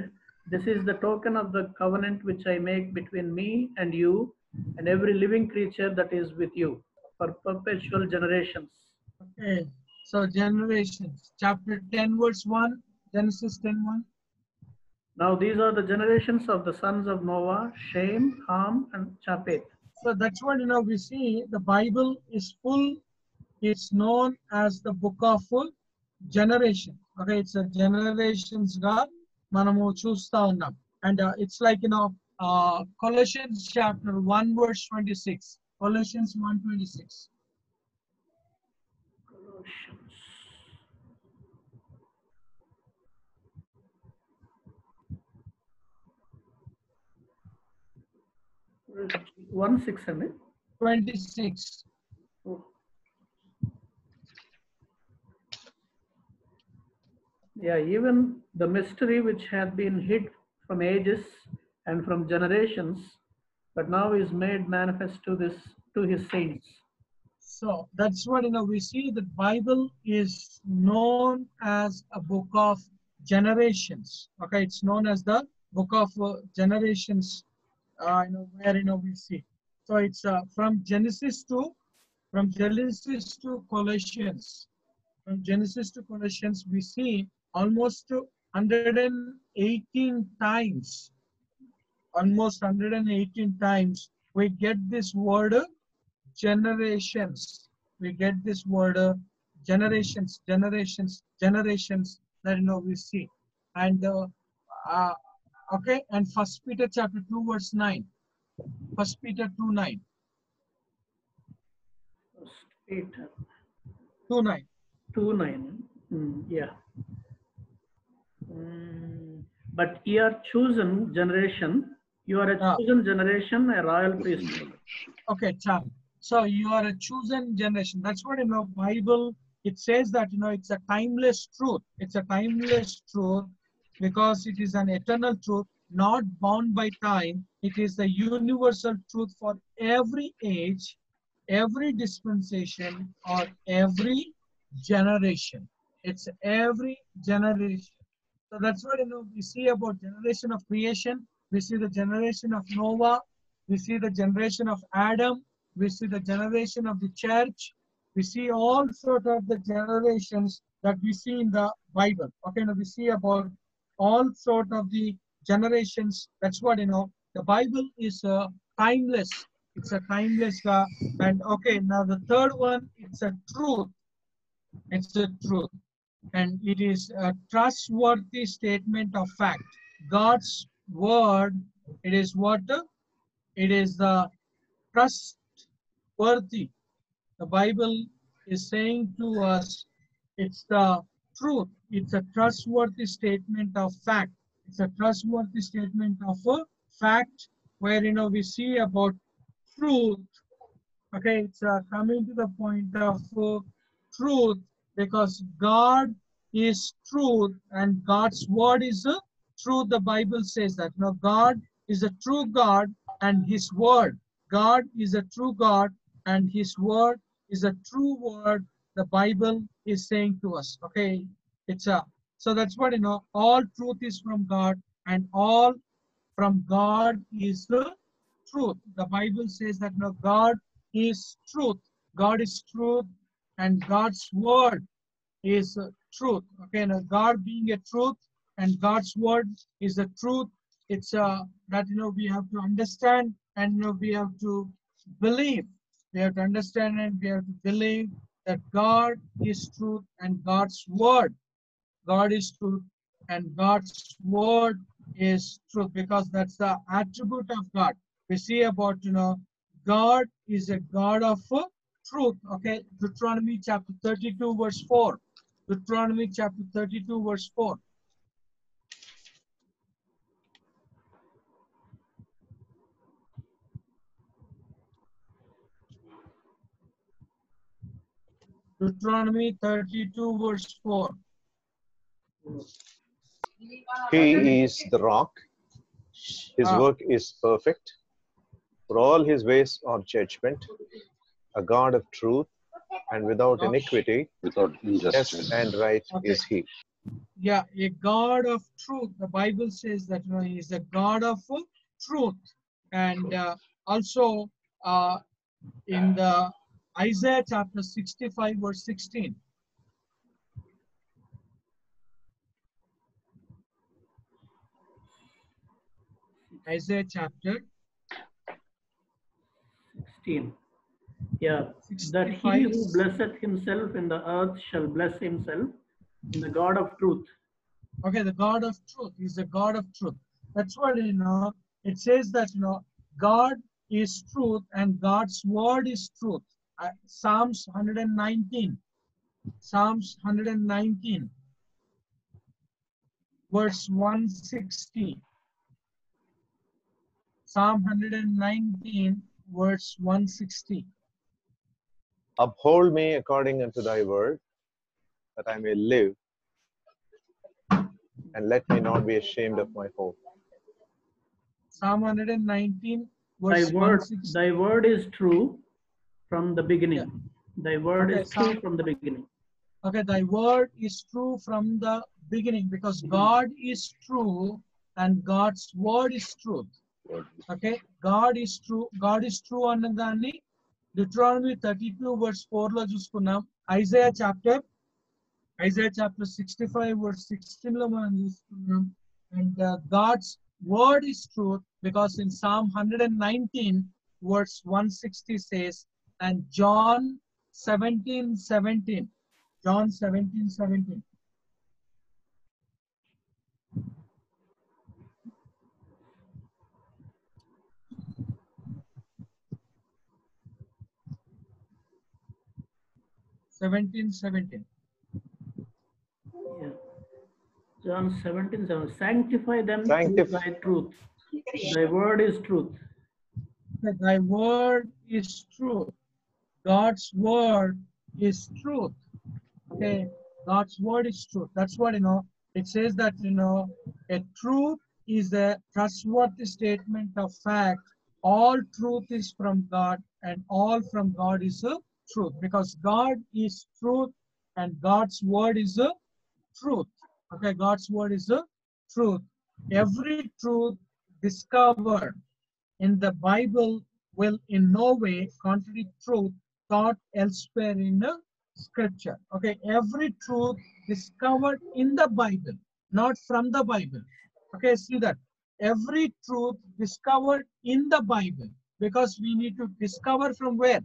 [SPEAKER 7] "This is the token of the covenant which I make between me and you and every living creature that is with you for perpetual generations."
[SPEAKER 1] Okay, so generations. Chapter 10 verse 1. Genesis 10:1.
[SPEAKER 7] Now these are the generations of the sons of Noah: Shem, Ham, and Japheth.
[SPEAKER 1] So that's what we see. The Bible is full. It's known as the book of generation. Okay, it's a generations ga manamu chusta unnam, and it's like Colossians chapter 1 verse 26. Colossians 1:26.
[SPEAKER 7] Colossians 1:6
[SPEAKER 1] 26.
[SPEAKER 7] Oh. Yeah, even the mystery which had been hid from ages and from generations, but now is made manifest to his saints.
[SPEAKER 1] So that's what we see. The Bible is known as a book of generations. Okay, it's known as the book of generations. Where we see. So it's from Genesis to Colossians. From Genesis to Colossians, we see almost 118 times, almost 118 times, we get this word generations. We get this word generations, generations, generations that we see. And okay, and First Peter chapter 2 verse 9. First Peter 2:9.
[SPEAKER 7] First Peter
[SPEAKER 1] 2:9.
[SPEAKER 7] 2:9. Yeah. But ye are chosen generation. You are a chosen generation, a royal priesthood.
[SPEAKER 1] Okay, Charlie. So you are a chosen generation. That's what Bible. It says that it's a timeless truth. It's a timeless truth because it is an eternal truth, not bound by time. It is the universal truth for every age, every dispensation, or every generation. It's every generation. So that's what we see about generation of creation. We see the generation of Noah. We see the generation of Adam. We see the generation of the church. We see all sorts of the generations that we see in the Bible. Okay, now we see about all sorts of the generations. That's what the Bible is timeless. It's a timeless. And okay, now the third one, it's a truth. It's a truth. And it is a trustworthy statement of fact. God's word, it is what? It is the trustworthy. The Bible is saying to us, it's the truth. It's a trustworthy statement of fact. It's a trustworthy statement of a fact where, we see about truth. Okay, it's coming to the point of truth because God is truth and God's word is truth. The Bible says that. God is a true God and his word. God is a true God and his word is a true word. The Bible is saying to us. Okay, so that's what all truth is from God and all from God is the truth. The Bible says that God is truth. God is truth and God's word is truth. Okay, now God being a truth and God's word is the truth. It's that we have to understand and we have to believe. We have to understand and we have to believe that God is truth and God's word. God is truth and God's word is truth because that's the attribute of God. We see about God is a God of truth. Okay, Deuteronomy chapter 32 verse 4. Deuteronomy chapter 32 verse 4. Deuteronomy 32 verse 4.
[SPEAKER 2] He is the rock. His work is perfect. For all his ways are judgment. A God of truth and without iniquity,
[SPEAKER 5] without injustice.
[SPEAKER 2] Just and right is he.
[SPEAKER 1] Yeah, a God of truth. The Bible says that he is a God of truth. And also in the Isaiah chapter 65 verse 16. Isaiah chapter
[SPEAKER 7] 16. Yeah, 65. That he who blesseth himself in the earth shall bless himself in the God of truth.
[SPEAKER 1] Okay, the God of truth is the God of truth. That's what it says that God is truth and God's word is truth. Psalms 119. Psalms 119 verse 160. Psalm 119 verse 160.
[SPEAKER 2] Uphold me according unto thy word, that I may live, and let me not be ashamed of my hope.
[SPEAKER 1] Psalm 119 verse
[SPEAKER 7] Thy word is true from the beginning. Yeah. Thy word is true from the beginning.
[SPEAKER 1] Okay, thy word is true from the beginning because God is true and God's word is truth. Okay, God is true అన్నదాన్ని Deuteronomy 32 verse 4 లో చూసుకున్నాం. Isaiah chapter Isaiah chapter 65 verse 16 లో మనం చూస్తున్నాం. And God's word is truth, because in Psalm 119 verse 160 says, and John 17:17. John 17:17.
[SPEAKER 7] Yeah. John 17:7. Sanctify them
[SPEAKER 2] Sanctif-
[SPEAKER 7] through thy truth. Thy word is truth.
[SPEAKER 1] Thy word is truth. God's word is truth. Okay, God's word is truth. That's what, it says that, a truth is a trustworthy statement of fact. All truth is from God, and all from God is a truth, because God is truth and God's word is a truth. Okay, God's word is a truth. Every truth discovered in the Bible will in no way contradict truth taught elsewhere in the scripture. Okay, every truth discovered in the Bible, not from the Bible. Okay, see that. Every truth discovered in the Bible, because we need to discover from where?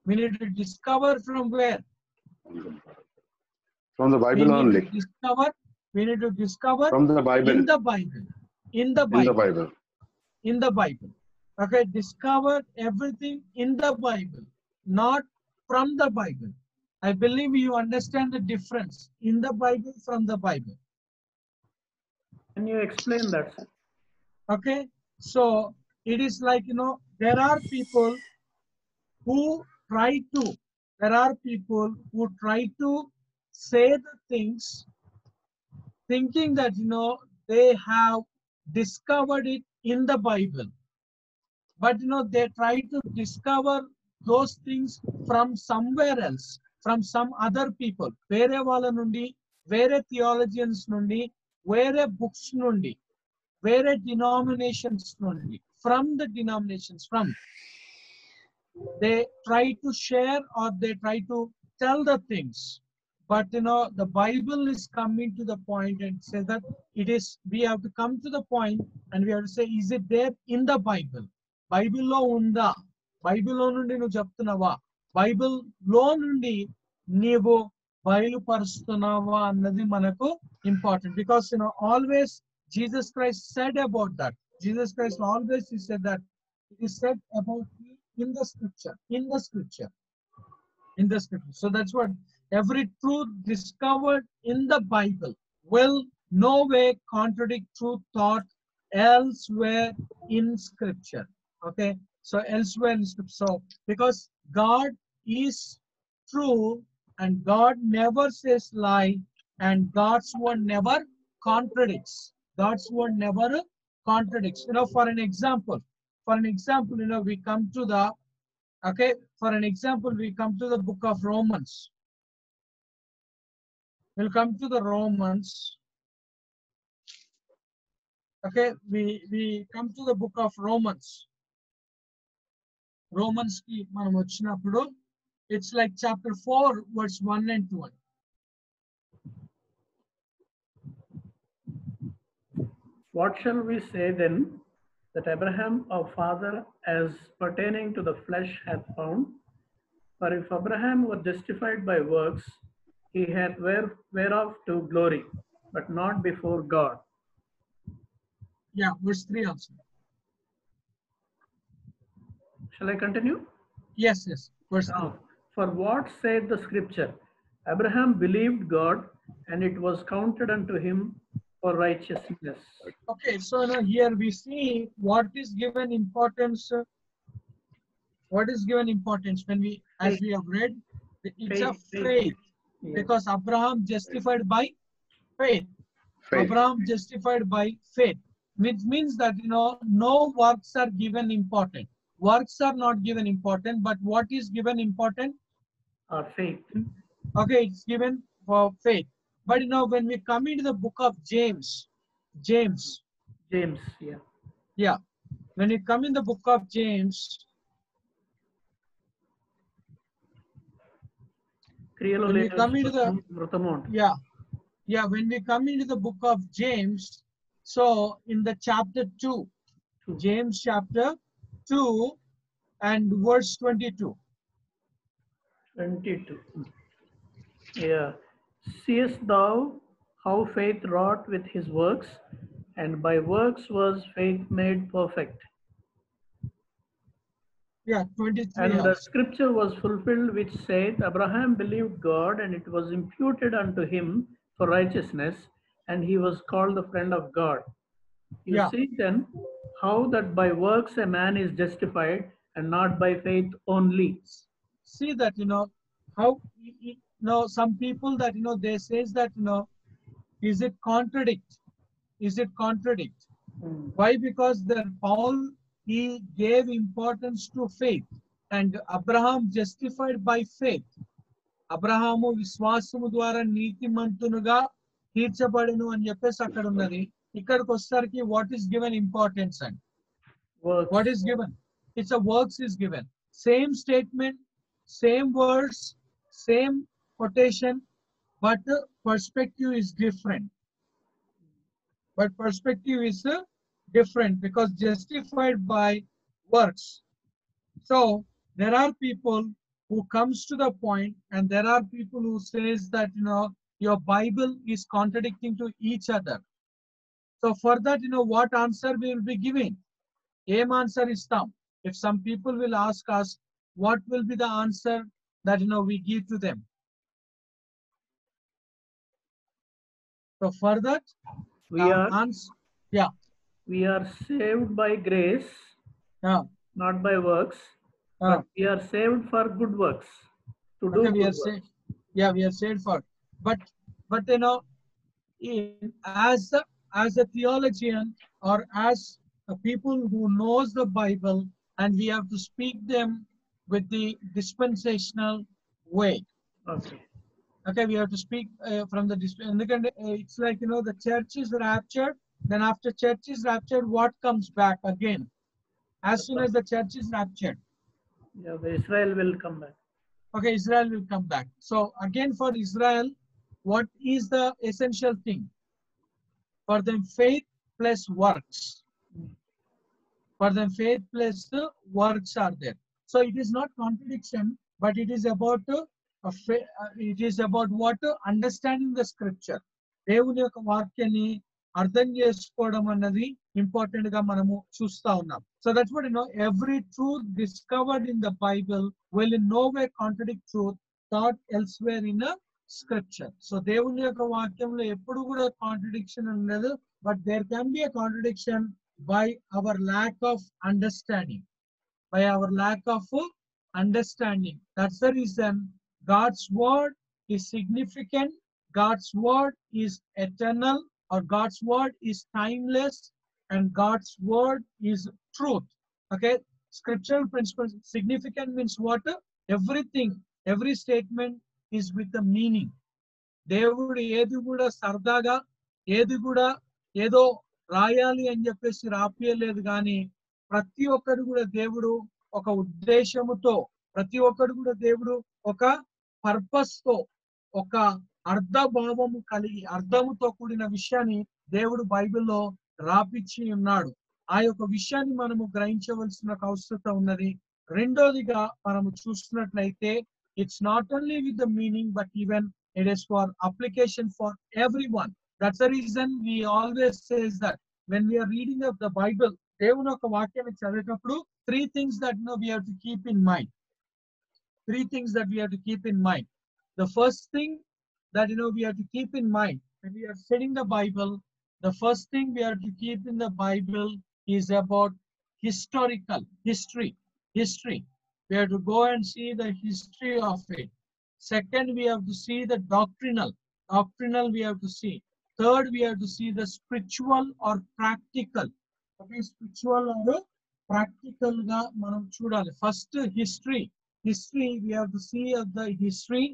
[SPEAKER 1] We need to discover from where?
[SPEAKER 5] From the Bible only.
[SPEAKER 1] We need to discover
[SPEAKER 5] From the Bible.
[SPEAKER 1] in the Bible. In the Bible.
[SPEAKER 5] In the Bible.
[SPEAKER 1] In the Bible. Okay, discover everything in the Bible, not from the Bible. I believe you understand the difference in the Bible from the Bible.
[SPEAKER 7] Can you explain that, sir?
[SPEAKER 1] Okay, so it is like, there are people who try to say the things thinking that, they have discovered it in the Bible. But, they try to discover those things from somewhere else, from some other people. Vere వాళ్ళ నుండి, వేరే theologians నుండి, వేరే books నుండి, వేరే denominations నుండి, from the denominations, they try to share or they try to tell the things. But, the Bible is coming to the point and says that we have to come to the point and we have to say, is it there in the Bible? బైబిల్లో ఉందా? బైబిల్లో నుండి నువ్వు చెప్తున్నావా? బైబిల్లో నుండి నీవు బయలుపరుస్తున్నావా అన్నది మనకు important. Because always Jesus Christ said about that. Jesus Christ always he said that it is said about me in the scripture. So that's what every truth discovered in the Bible will no way contradict truth taught elsewhere in scripture. Okay, so elsewhere in scripture. So because God is true and God never says lie and God's word never contradicts. God's word never contradicts. For an example, we come to the, we come to the book of Romans. We'll come to the Romans. Okay, we come to the book of Romans. Romans ki manam vachinappudu, it's like chapter 4 verse 1 and 2.
[SPEAKER 7] What shall we say then that Abraham our father as pertaining to the flesh hath found? For if Abraham were justified by works, he hath whereof to glory, but not before God.
[SPEAKER 1] Yeah, verse 3 also.
[SPEAKER 7] Shall I continue?
[SPEAKER 1] Yes, verse 3.
[SPEAKER 7] For what saith the scripture? Abraham believed God, and it was counted unto him for righteousness.
[SPEAKER 1] Okay, so now here we see what is given importance. What is given importance when we, as we have read, it's a faith. Because Abraham justified by faith. Abraham justified by faith. Which means that, no works are given important. Works are not given important, but what is given important?
[SPEAKER 7] Faith.
[SPEAKER 1] Okay, it's given for faith. But, when we come into the book of James, yeah. When you come in the book of James. When we come into the when we come into the book of James, so in the chapter 2, James chapter 2 and verse 22.
[SPEAKER 7] 22. Yeah. Seest thou how faith wrought with his works, and by works was faith made perfect.
[SPEAKER 1] Yeah, 23.
[SPEAKER 7] And the scripture was fulfilled which saith, Abraham believed God, and it was imputed unto him for righteousness, and he was called the friend of God. You see then how that by works a man is justified, and not by faith only.
[SPEAKER 1] See that, how, some people that, they says that, is it contradict? Is it contradict? Why? Because the Paul, he gave importance to faith, and Abraham justified by faith. Abrahamu విశ్వాసము ద్వారా నీతిమంతునుగా తీర్చబడును అని చెప్పేసి అక్కడ ఉన్నది. ఇక్కడికి వచ్చేసరికి what is given importance and what is given? It's a works is given. Same statement, same words, same quotation, but the perspective is different. But perspective is different because justified by works. So there are people who comes to the point, and there are people who says that your Bible is contradicting to each other. So for that, what answer we will be giving? Aim answer is tam. If some people will ask us, what will be the answer that we give to them? So for that,
[SPEAKER 7] we are saved by grace, not by works. But we are saved for good works. To do good works.
[SPEAKER 1] We are saved for. But as a theologian, or as a people who knows the Bible, and we have to speak them with the dispensational way. Okay, we have to speak from the it's like the church is raptured. Then after church is raptured, what comes back again? As soon as the church is raptured,
[SPEAKER 7] Israel will come back.
[SPEAKER 1] Okay, Israel will come back. So again, for Israel, what is the essential thing? For them, faith plus works. For them, faith plus works are there. So it is not contradiction, but it is about what? Understanding the scripture. దేవుని యొక్క వాక్యాన్ని అర్థం చేసుకోవడం అన్నది important గా మనము చూస్తా ఉన్నాం. So that's what every truth discovered in the Bible will in no way contradict truth taught elsewhere in the scripture. So దేవుని యొక్క వాక్యంలో ఎప్పుడు కూడా కాంట్రడిక్షన్ ఉండదు, but there can be a contradiction by our lack of understanding. By our lack of understanding. That's the reason God's word is significant, God's word is eternal, or God's word is timeless, and God's word is truth. Okay, scriptural principles. Significant means what? Everything, every statement is with the meaning. దేవుడు ఏది కూడా సరదాగా, ఏది కూడా ఏదో రాయాలి అని చెప్పేసి రాపియలేదు, కానీ ప్రతి ఒక్కరు కూడా దేవుడు ఒక ఉద్దేశముతో, ప్రతి ఒక్కరు కూడా దేవుడు ఒక పర్పస్ తో, ఒక అర్థభావము కలిగి, అర్థముతో కూడిన విషయాన్ని దేవుడు బైబిల్లో రాపిచ్చి ఉన్నాడు. ఆ యొక్క విషయాన్ని మనము గ్రహించవలసిన అవసరత ఉన్నది. రెండోదిగా మనము చూస్తున్నట్లయితే, it's not only with the meaning, but even it is for application for everyone. That's the reason we always says that when we are reading of the Bible, దేవుని యొక్క వాక్యాన్ని చదివేటప్పుడు three things that we have to keep in mind. Three things that we have to keep in mind. The first thing that we have to keep in mind when we are studying the Bible, the first thing we have to keep in the Bible is about history. We have to go and see the history of it. Second, we have to see the doctrinal we have to see. Third, we have to see the spiritual or practical. Okay, spiritual or practical ga manam chudali. First, history, we have to see of the history.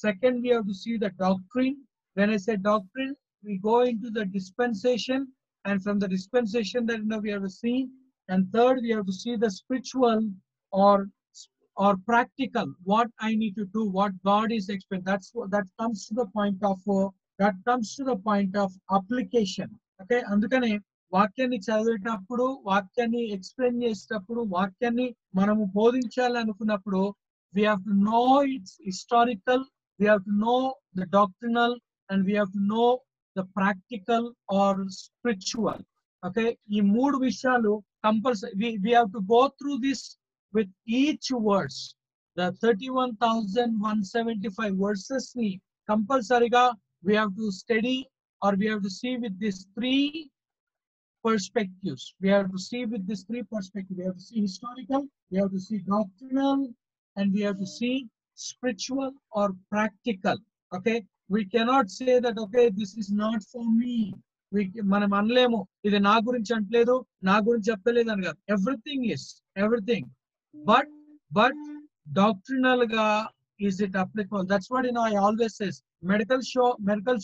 [SPEAKER 1] Second, we have to see the doctrine. When I say doctrine, we go into the dispensation, and from the dispensation that we have to see. And third, we have to see the spiritual or or practical, what I need to do, what God is expecting. That comes to the point of application. Okay, అందుకనే వాక్యాన్ని చదివేటప్పుడు, వాక్యాన్ని explain చేసేటప్పుడు, వాక్యాన్ని మనము బోధించాలనుకున్నప్పుడు we have to know its historical, we have to know the doctrinal, and we have to know the practical or spiritual. Okay, ఈ మూడు విషయాలు compulsory we have to go through this with each verse. The 31,175 verses ni compulsoryga we have to study, or we have to see with these three perspectives. We have to see with these three perspectives. We have to see historical, we have to see doctrinal, and we have to see spiritual or practical. Okay, we cannot say that okay, this is not for me. మనం అనలేము ఇది నా గురించి అంటలేదు, నా గురించి చెప్పలేదు అని కాదు. Everything but doctrinal ga is it applicable? That's what I always says, medical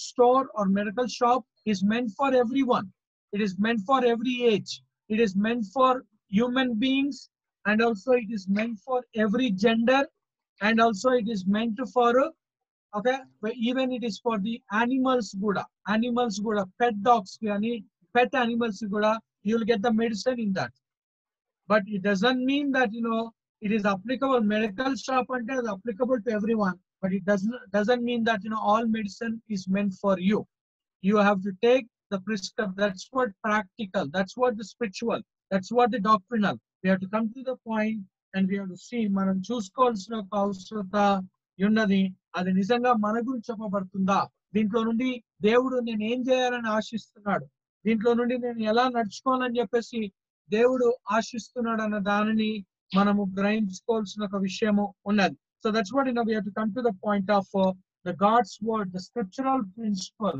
[SPEAKER 1] store or medical shop is meant for everyone. It is meant for every age. It is meant for human beings, and also it is meant for every gender, and also it is meant for okay, but even it is for the animals kuda, pet dogs yani, pet animals kuda, you will get the medicine in that. But it doesn't mean that it is applicable. Medical shop ante is applicable to everyone, but it doesn't mean that all medicine is meant for you. You have to take the prescription. That's what practical, that's what the spiritual, that's what the doctrinal. We have to come to the point and we have to see మనం చూసుకోవాల్సిన అవసరత ఉన్నది. అది నిజంగా మన గురించి చెప్పబడుతుందా? దీంట్లో నుండి దేవుడు నేను ఏం చేయాలని ఆశిస్తున్నాడు, దీంట్లో నుండి నేను ఎలా నడుచుకోవాలని చెప్పేసి దేవుడు ఆశిస్తున్నాడు అన్న దానిని మనము గ్రహించుకోవాల్సిన ఒక విషయము ఉన్నది. So that's what we have to come to the point of the God's word, the scriptural principle.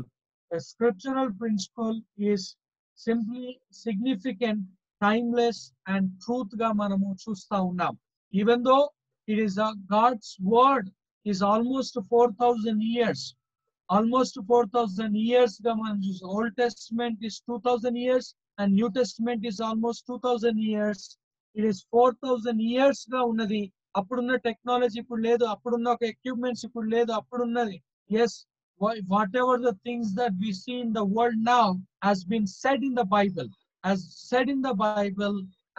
[SPEAKER 1] The scriptural principle is simply significant, timeless, and truth ga manamu chusta unnam. Even though it is God's word is almost 4,000 years. Almost 4,000 years ga manam choose. Old Testament is 2,000 years and New Testament is almost 2,000 years. It is 4,000 years ga unnadi. Appudunna technology ippudu ledu, appudunna oka equipments ippudu ledu, appudunnadi. Yes, whatever the things that we see in the world now has been said in the Bible,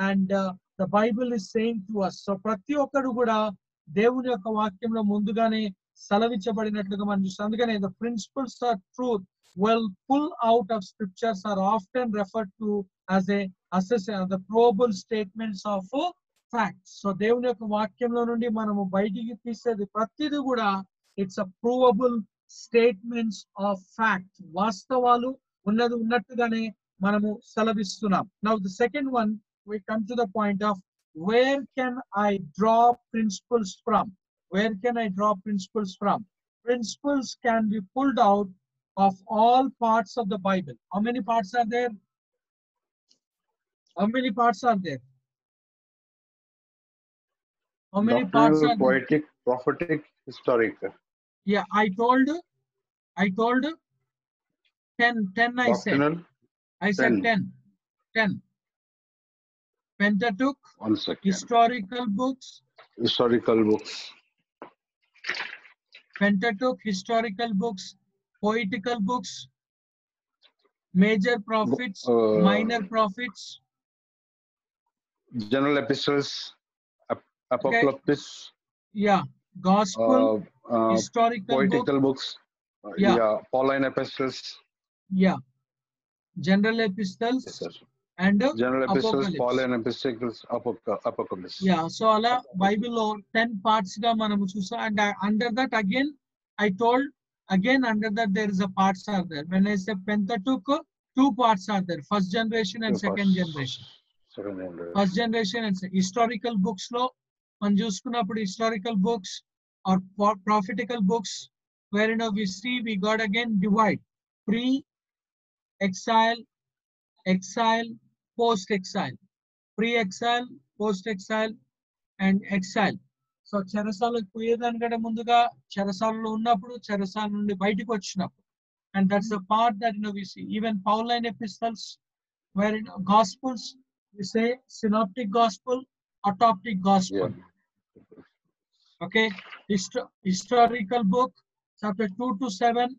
[SPEAKER 1] and the Bible is saying to us. So ప్రతి ఒక్కరు కూడా దేవుని యొక్క వాక్యంలో ముందుగానే సెలవించబడినట్లుగా మనం చూస్తాం. అందుకనే the principles of truth will pull out of scriptures are often referred to as the probable statements of facts. So దేవుని యొక్క వాక్యంలో నుండి మనము బయటికి తీసేది ప్రతిది కూడా it's a provable statements of fact. వాస్తవాలు ఉన్నది ఉన్నట్టుగానే మనము సెలవిస్తున్నాం. Now the second one, we come to the point of where can I draw principles from? Where can I draw principles from? Principles can be pulled out of all parts of the Bible. How many parts are there? How many parts are there? How many parts are there?
[SPEAKER 5] Poetic, prophetic, historical.
[SPEAKER 1] Yeah, I told 10 I said. I said 10. Pentateuch,
[SPEAKER 5] One second.
[SPEAKER 1] historical books. Pentateuch, historical books, poetical books, major prophets, minor prophets.
[SPEAKER 5] General epistles, apocalypse.
[SPEAKER 1] Yeah, gospel, historical
[SPEAKER 5] poetical books.
[SPEAKER 1] Yeah.
[SPEAKER 5] Pauline epistles.
[SPEAKER 1] Yeah, general epistles.
[SPEAKER 5] Yes, sir.
[SPEAKER 1] And
[SPEAKER 5] General epistles,
[SPEAKER 1] apocalypse.
[SPEAKER 5] Pauline epistles, apocalypse.
[SPEAKER 1] Yeah, so ala Bible lo 10 parts ga manamu chusa, and under that again I told under that there is a parts are there. When I say Pentateuch, 2 parts are there, first generation and second generation. First generation and historical books lo man chusukunnappudu historical books or prophetical books, wherein we see we got again divide pre-exile, exile, post-exile, pre-exile, post-exile, and exile. So చెరసాలకు పోయేదానికంటే ముందుగా చెరసాలలో ఉన్నప్పుడు, చెరసాల నుండి బయటికి వచ్చినప్పుడు, and that's the part that we see. Even Pauline epistles, where in Gospels we say synoptic gospel, autoptic gospel. Okay, historical book, chapter 2 to 7,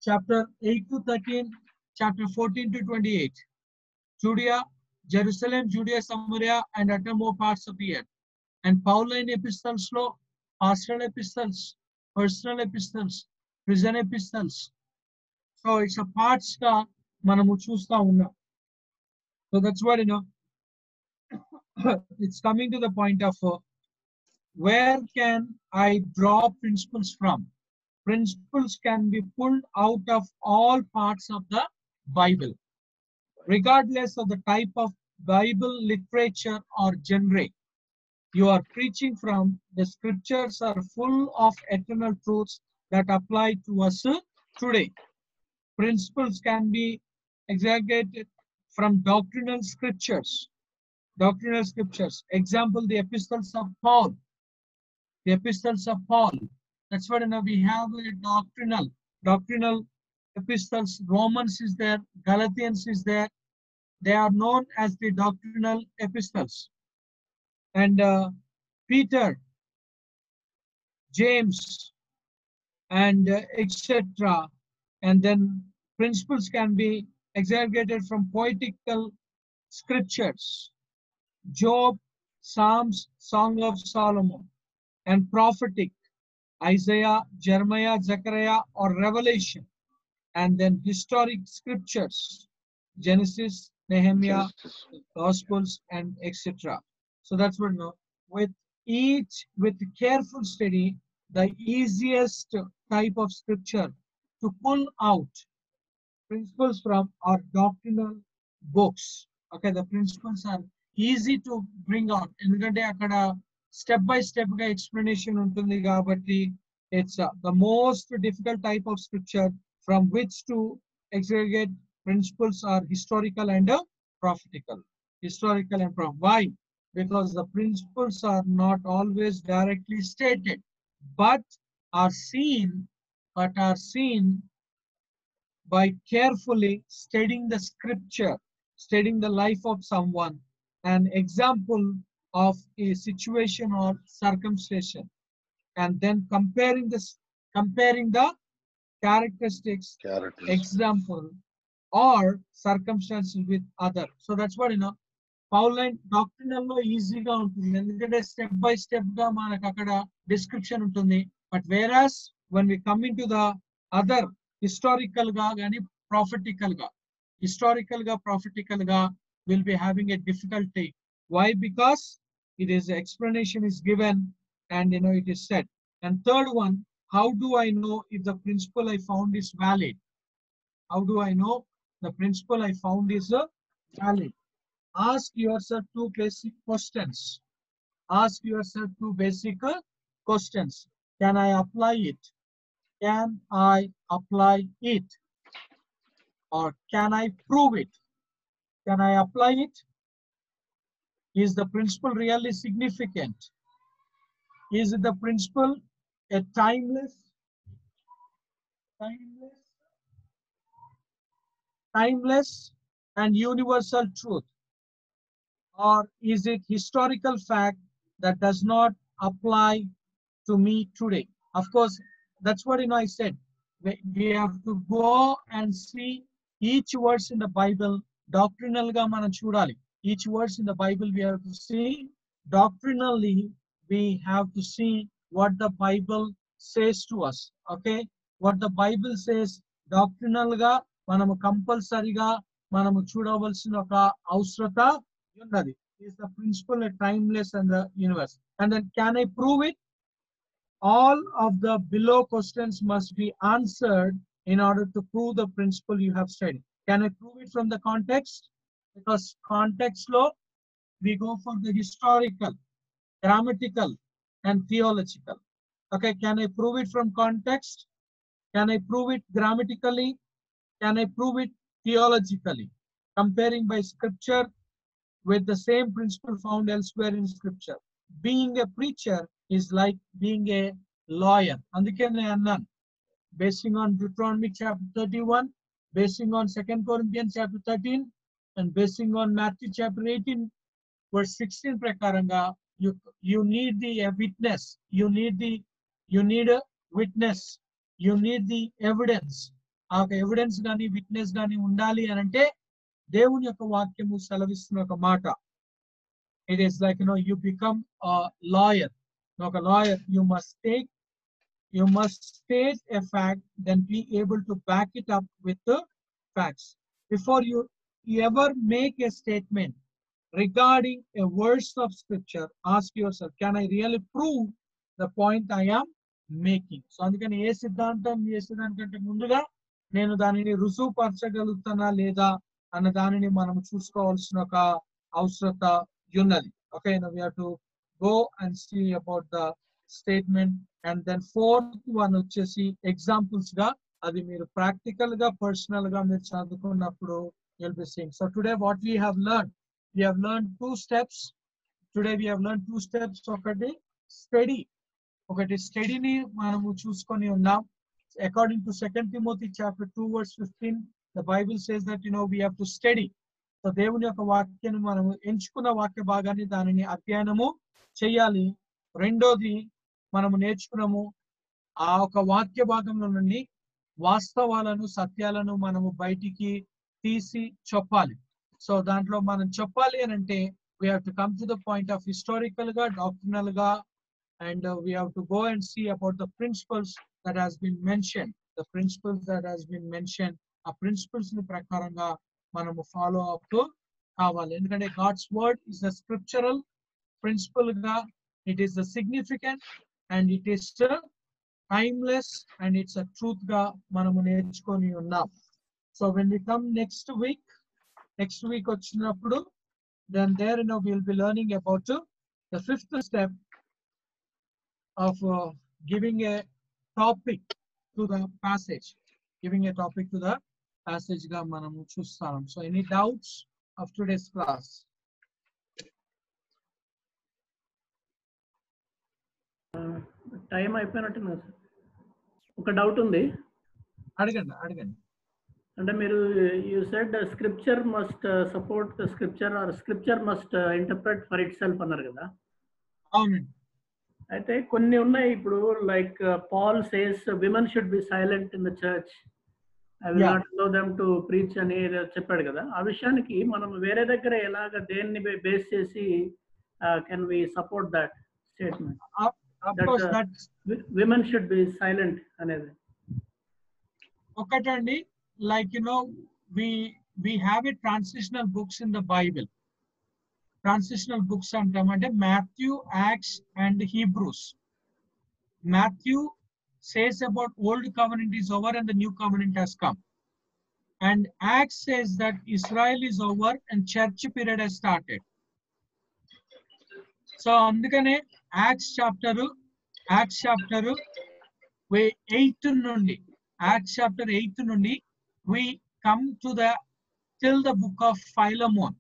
[SPEAKER 1] chapter 8 to 13, chapter 14 to 28. Judea, Jerusalem, Judea, Samaria, and uttermost parts of the earth. And Pauline epistles, pastoral epistles, personal epistles, prison epistles. So it's a parts ka manamu chusta unna. So that's what it's coming to the point of where can I draw principles from? Principles can be pulled out of all parts of the Bible, regardless of the type of Bible literature or genre you are preaching from. The scriptures are full of eternal truths that apply to us today. Principles can be exegeted from doctrinal scriptures. Doctrinal scriptures. Example, the epistles of Paul. The epistles of Paul. That's what we have a doctrinal epistles. Romans is there, Galatians is there. They are known as the doctrinal epistles. And Peter, James, and etc. And then principles can be exegeted from poetical scriptures. Job, Psalms, Song of Solomon, and prophetic, Isaiah, Jeremiah, Zechariah, or Revelation. And then historic scriptures, Genesis, Nehemiah, Gospels, and etc. So that's what with careful study, the easiest type of scripture to pull out principles from are doctrinal books. Okay, the principles are easy to bring out. Endukante akkada step by step ga explanation untundi kabatti it's the most difficult type of scripture from which to exegete principles are historical and prophetical. Historical and prophetical. Why? Because the principles are not always directly stated, but are seen by carefully studying the scripture, studying the life of someone, an example of a situation or circumstance, and then comparing the characteristics, example, or circumstances with other. So that's what Pauline doctrinal lo easy ga untundi endukante step by step ga manaku akkada description untundi, but whereas when we come into the other historical ga gani prophetical ga will be having a difficulty. Why? Because it is explanation is given and it is said. And third one, how do I know if the principle I found is valid? How do I know the principle I found is valid? Ask yourself two basic questions. Ask yourself two basic questions. Can I apply it? Can I apply it? Or can I prove it? Can I apply it? Is the principle really significant? Is the principle a timeless and universal truth? Or is it historical fact that does not apply to me today? Of course, that's what I said. We have to go and see each verse in the Bible doctrinal ga mana chudali. Each verse in the Bible we have to see doctrinally. We have to see what the Bible says to us. Okay, what the Bible says doctrinal ga manamu compulsory ga manamu chudavalsina oka avasarata unnadi. Is the principle a timeless and the universe? And then can I prove it? All of the below questions must be answered in order to prove the principle you have studied. Can I prove it from the context? Because context law, we go for the historical, grammatical, and theological. Okay, can I prove it from context? Can I prove it grammatically? Can I prove it theologically? Comparing by scripture with the same principle found elsewhere in scripture. Being a preacher is like being a lawyer. Andukane annan. Basing on Deuteronomy chapter 31, basing on 2 Corinthians chapter 13, and basing on Matthew chapter 18, verse 16 prakaranga, you need the witness. You need a witness. You need the evidence. ఆ evidence గాని witness గాని ఉండాలి అని అంటే దేవుని యొక్క వాక్యము సెలవిస్తున్న ఒక మాట. It is like, you become a lawyer. ఒక lawyer, you must state a fact, then be able to back it up with the facts. Before you ever make a statement regarding a verse of scripture, ask yourself, can I really prove the point I am making? So అందుకని ఏ సిద్ధాంతం ముందుగా నేను దానిని రుజువుపరచగలుగుతానా లేదా అన్న దానిని మనం చూసుకోవాల్సిన ఒక అవసరత ఉన్నది. Okay, now we have to go and see about the statement, and then fourth one వచ్చేసి ఎగ్జాంపుల్స్ గా అది మీరు ప్రాక్టికల్ గా పర్సనల్ గా మీరు చదువుకున్నప్పుడు you'll be seeing. So today what we have learned two steps. Today we have learned two steps. ఒకటి స్టడీని మనము చూసుకొని ఉన్నాం. According to 2 Timothy chapter 2 verse 15, the Bible says that we have to study. So దేవుని యొక్క వాక్యాన్ని మనము ఎంచుకున్న వాక్య భాగాన్ని దానిని అధ్యయనము చేయాలి. రెండోది మనము నేర్చుకున్నాము ఆ ఒక వాక్య భాగంలో నుండి వాస్తవాలను సత్యాలను మనము బయటికి తీసి చెప్పాలి. సో దాంట్లో మనం చెప్పాలి అని అంటే we have to come to the point of historical గా doctrinal గా, and we have to go and see about the principles that has been mentioned. ఆ principles ని ప్రకారంగా మనము ఫాలో అప్ కావాలి. ఎందుకంటే God's word is the scriptural principle గా, it is the significant and it is timeless and it's a truth గా మనము నేర్చుకొని ఉన్నాం. So when we come next week వచ్చినప్పుడు then there we will be learning about the fifth step of giving a topic to the passage ga manamu chustam. So any doubts of today's class?
[SPEAKER 7] Time అయిపోయినట్టుంది సార్. ఒక doubt ఉంది,
[SPEAKER 1] అడగండి.
[SPEAKER 7] అంటే మీరు you said scripture must support the scripture or scripture must interpret for it self అన్నారు కదా.
[SPEAKER 1] అవునండి.
[SPEAKER 7] అయితే కొన్ని ఉన్నాయి ఇప్పుడు, like Paul says women should be silent in the church, I will not allow them to preach అని చెప్పాడు కదా. ఆ విషయానికి మనం వేరే దగ్గర ఎలాగ దేన్ని బేస్ చేసి can we support that statement that women should be silent అనేది?
[SPEAKER 1] ఒకటండి, like we have a transitional books in the Bible. Transitional books antamante Matthew, Acts and Hebrews. Matthew says about old covenant is over and the new covenant has come, and Acts says that Israel is over and church period has started. So andukane Acts chapter 8 nundi we come to till the book of Philemon.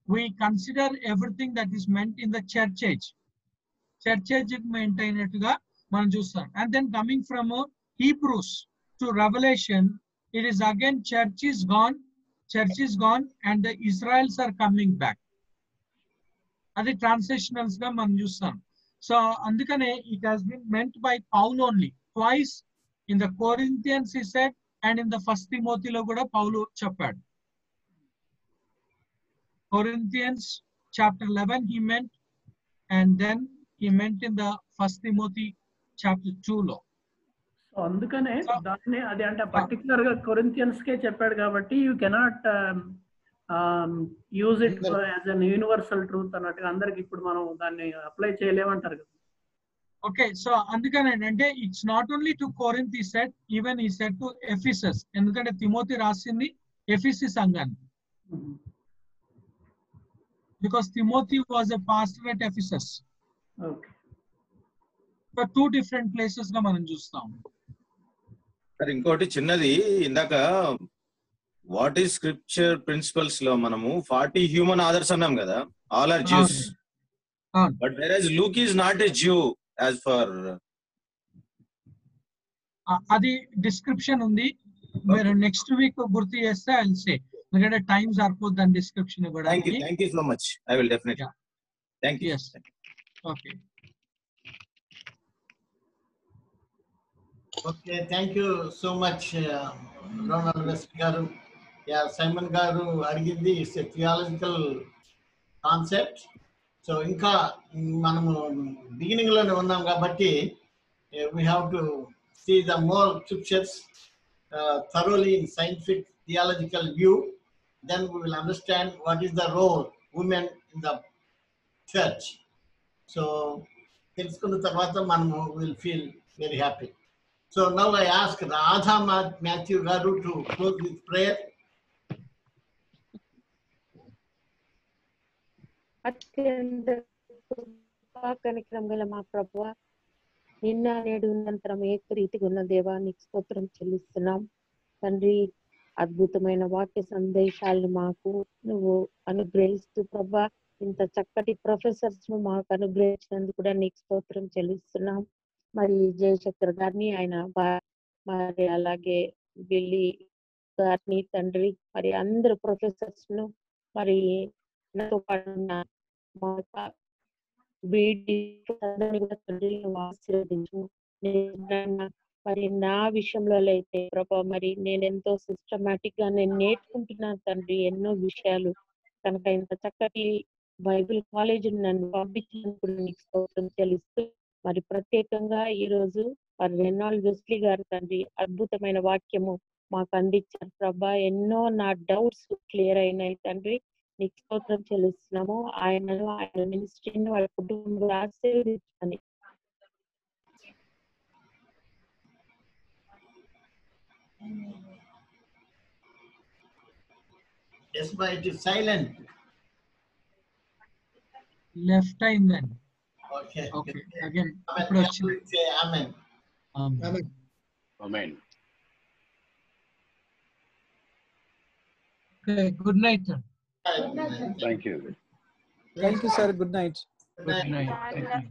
[SPEAKER 1] We consider everything that is meant in the church age maintainatuga మనం చూస్తాం. And then coming from Hebrews to Revelation, it is again church is gone and the Israels are coming back. అది transitionals గా మనం చూస్తాం. So అందుకనే it has been meant by Paul only. Twice in the Corinthians he said, and in the first Timothy lo kuda Paulu cheppaadu. Corinthians chapter 11 he meant, and then he meant in the first Timothy chapter 2 lo.
[SPEAKER 7] So అందుకనే దాన్ని అది అంటే particular గా Corinthians కే చెప్పాడు కాబట్టి you cannot use it as an universal truth అన్నట్టుగా అందరికి ఇప్పుడు మనం దాన్ని అప్లై చేయలేమంటారు కదా.
[SPEAKER 1] Okay, so అందుకనే అంటే it's not only to Corinth he said, even he said to Ephesus. ఎందుకంటే తిమోతి రాసింది ఎఫెసీ సంఘానికి. Because Timothy was a pastor at Ephesus.
[SPEAKER 7] Okay.
[SPEAKER 1] So two different places గా మనం చూస్తాం.
[SPEAKER 9] సరే, ఇంకోటి చిన్నది, ఇందాక వాట్ ఈస్ స్క్రిప్చర్ ప్రిన్సిపల్స్ లో మనము 40 హ్యూమన్ ఆదర్స్ అన్నాం కదా, ఆల్ ఆర్ జ్యూస్. బట్ వెరాజ్ Luke is not a జ్యూ as for
[SPEAKER 1] అది డిస్క్రిప్షన్ ఉంది. మీరు నెక్స్ట్ వీక్ గుర్తు చేస్తే ఐ విల్ సే, ఎందుకంటే టైం సరిపోద్ది అని డిస్క్రిప్షన్ కూడా.
[SPEAKER 9] Thank you so much, I will definitely. Thank you.
[SPEAKER 1] Yes. Okay.
[SPEAKER 10] Okay, thank you so much, Ronald Wesley garu. Yeah, Simon garu అడిగింది is a theological concept. So ఇంకా మనము beginning లోనే ఉన్నాం కాబట్టి we have to see the more scriptures thoroughly in scientific theological view. Then we will understand what is the role women in the church. So తెలుసుకున్న తర్వాత మనము will feel very happy. So now I ask Radha Matthew Garu to close with prayer.
[SPEAKER 11] అత్యంత కనికరం గల మా ప్రభువా, నిన్న నేడు నిరంతరం ఏకరీతిగా ఉన్న దేవానికి స్తోత్రం చెల్లిస్తున్నాం తండ్రి. అద్భుతమైన వాక్య సందేశాలను మాకు నువ్వు అనుగ్రహిస్తూ ప్రభా, ఇంత చక్కటి ప్రొఫెసర్స్ ను మాకు అనుగ్రహించినందుకు కూడా నీకు స్తోత్రం చెల్లిస్తున్నాం. మరి జయశంకర్ గారిని, ఆయన మరి అలాగే బిల్లి గారిని తండ్రి, మరి అందరు ప్రొఫెసర్స్ ను, మరి నాతో పాటు ఆశీర్వదించు. మరి నా విషయంలో అయితే ప్రభా, మరి నేను ఎంతో సిస్టమాటిక్ గా నేను నేర్చుకుంటున్నాను తండ్రి ఎన్నో విషయాలు. కనుక ఇంత చక్కటి బైబిల్ కాలేజీని నన్ను పంపించినందుకు నీకు స్తోత్రం చెల్లిస్తూ, మరి ప్రత్యేకంగా ఈ రోజు మరి రెనాల్డ్ వెస్లీ గారు తండ్రి అద్భుతమైన వాక్యము మాకు అందించారు ప్రభా. ఎన్నో నా డౌట్స్ క్లియర్ అయినాయి తండ్రి, నీకు స్తోత్రం చెల్లిస్తున్నాము. ఆయనను, ఆయన మినిస్ట్రీని, వాళ్ళ కుటుంబం ఆశీర్వదించమని.
[SPEAKER 10] Yes, but it is silent.
[SPEAKER 1] Left time then.
[SPEAKER 10] Okay.
[SPEAKER 1] Okay. Again.
[SPEAKER 10] Say amen.
[SPEAKER 1] Amen.
[SPEAKER 5] Amen.
[SPEAKER 1] Okay. Good night, sir.
[SPEAKER 5] Thank you.
[SPEAKER 4] Thank you, sir. Good night.
[SPEAKER 1] Good night. Thank you.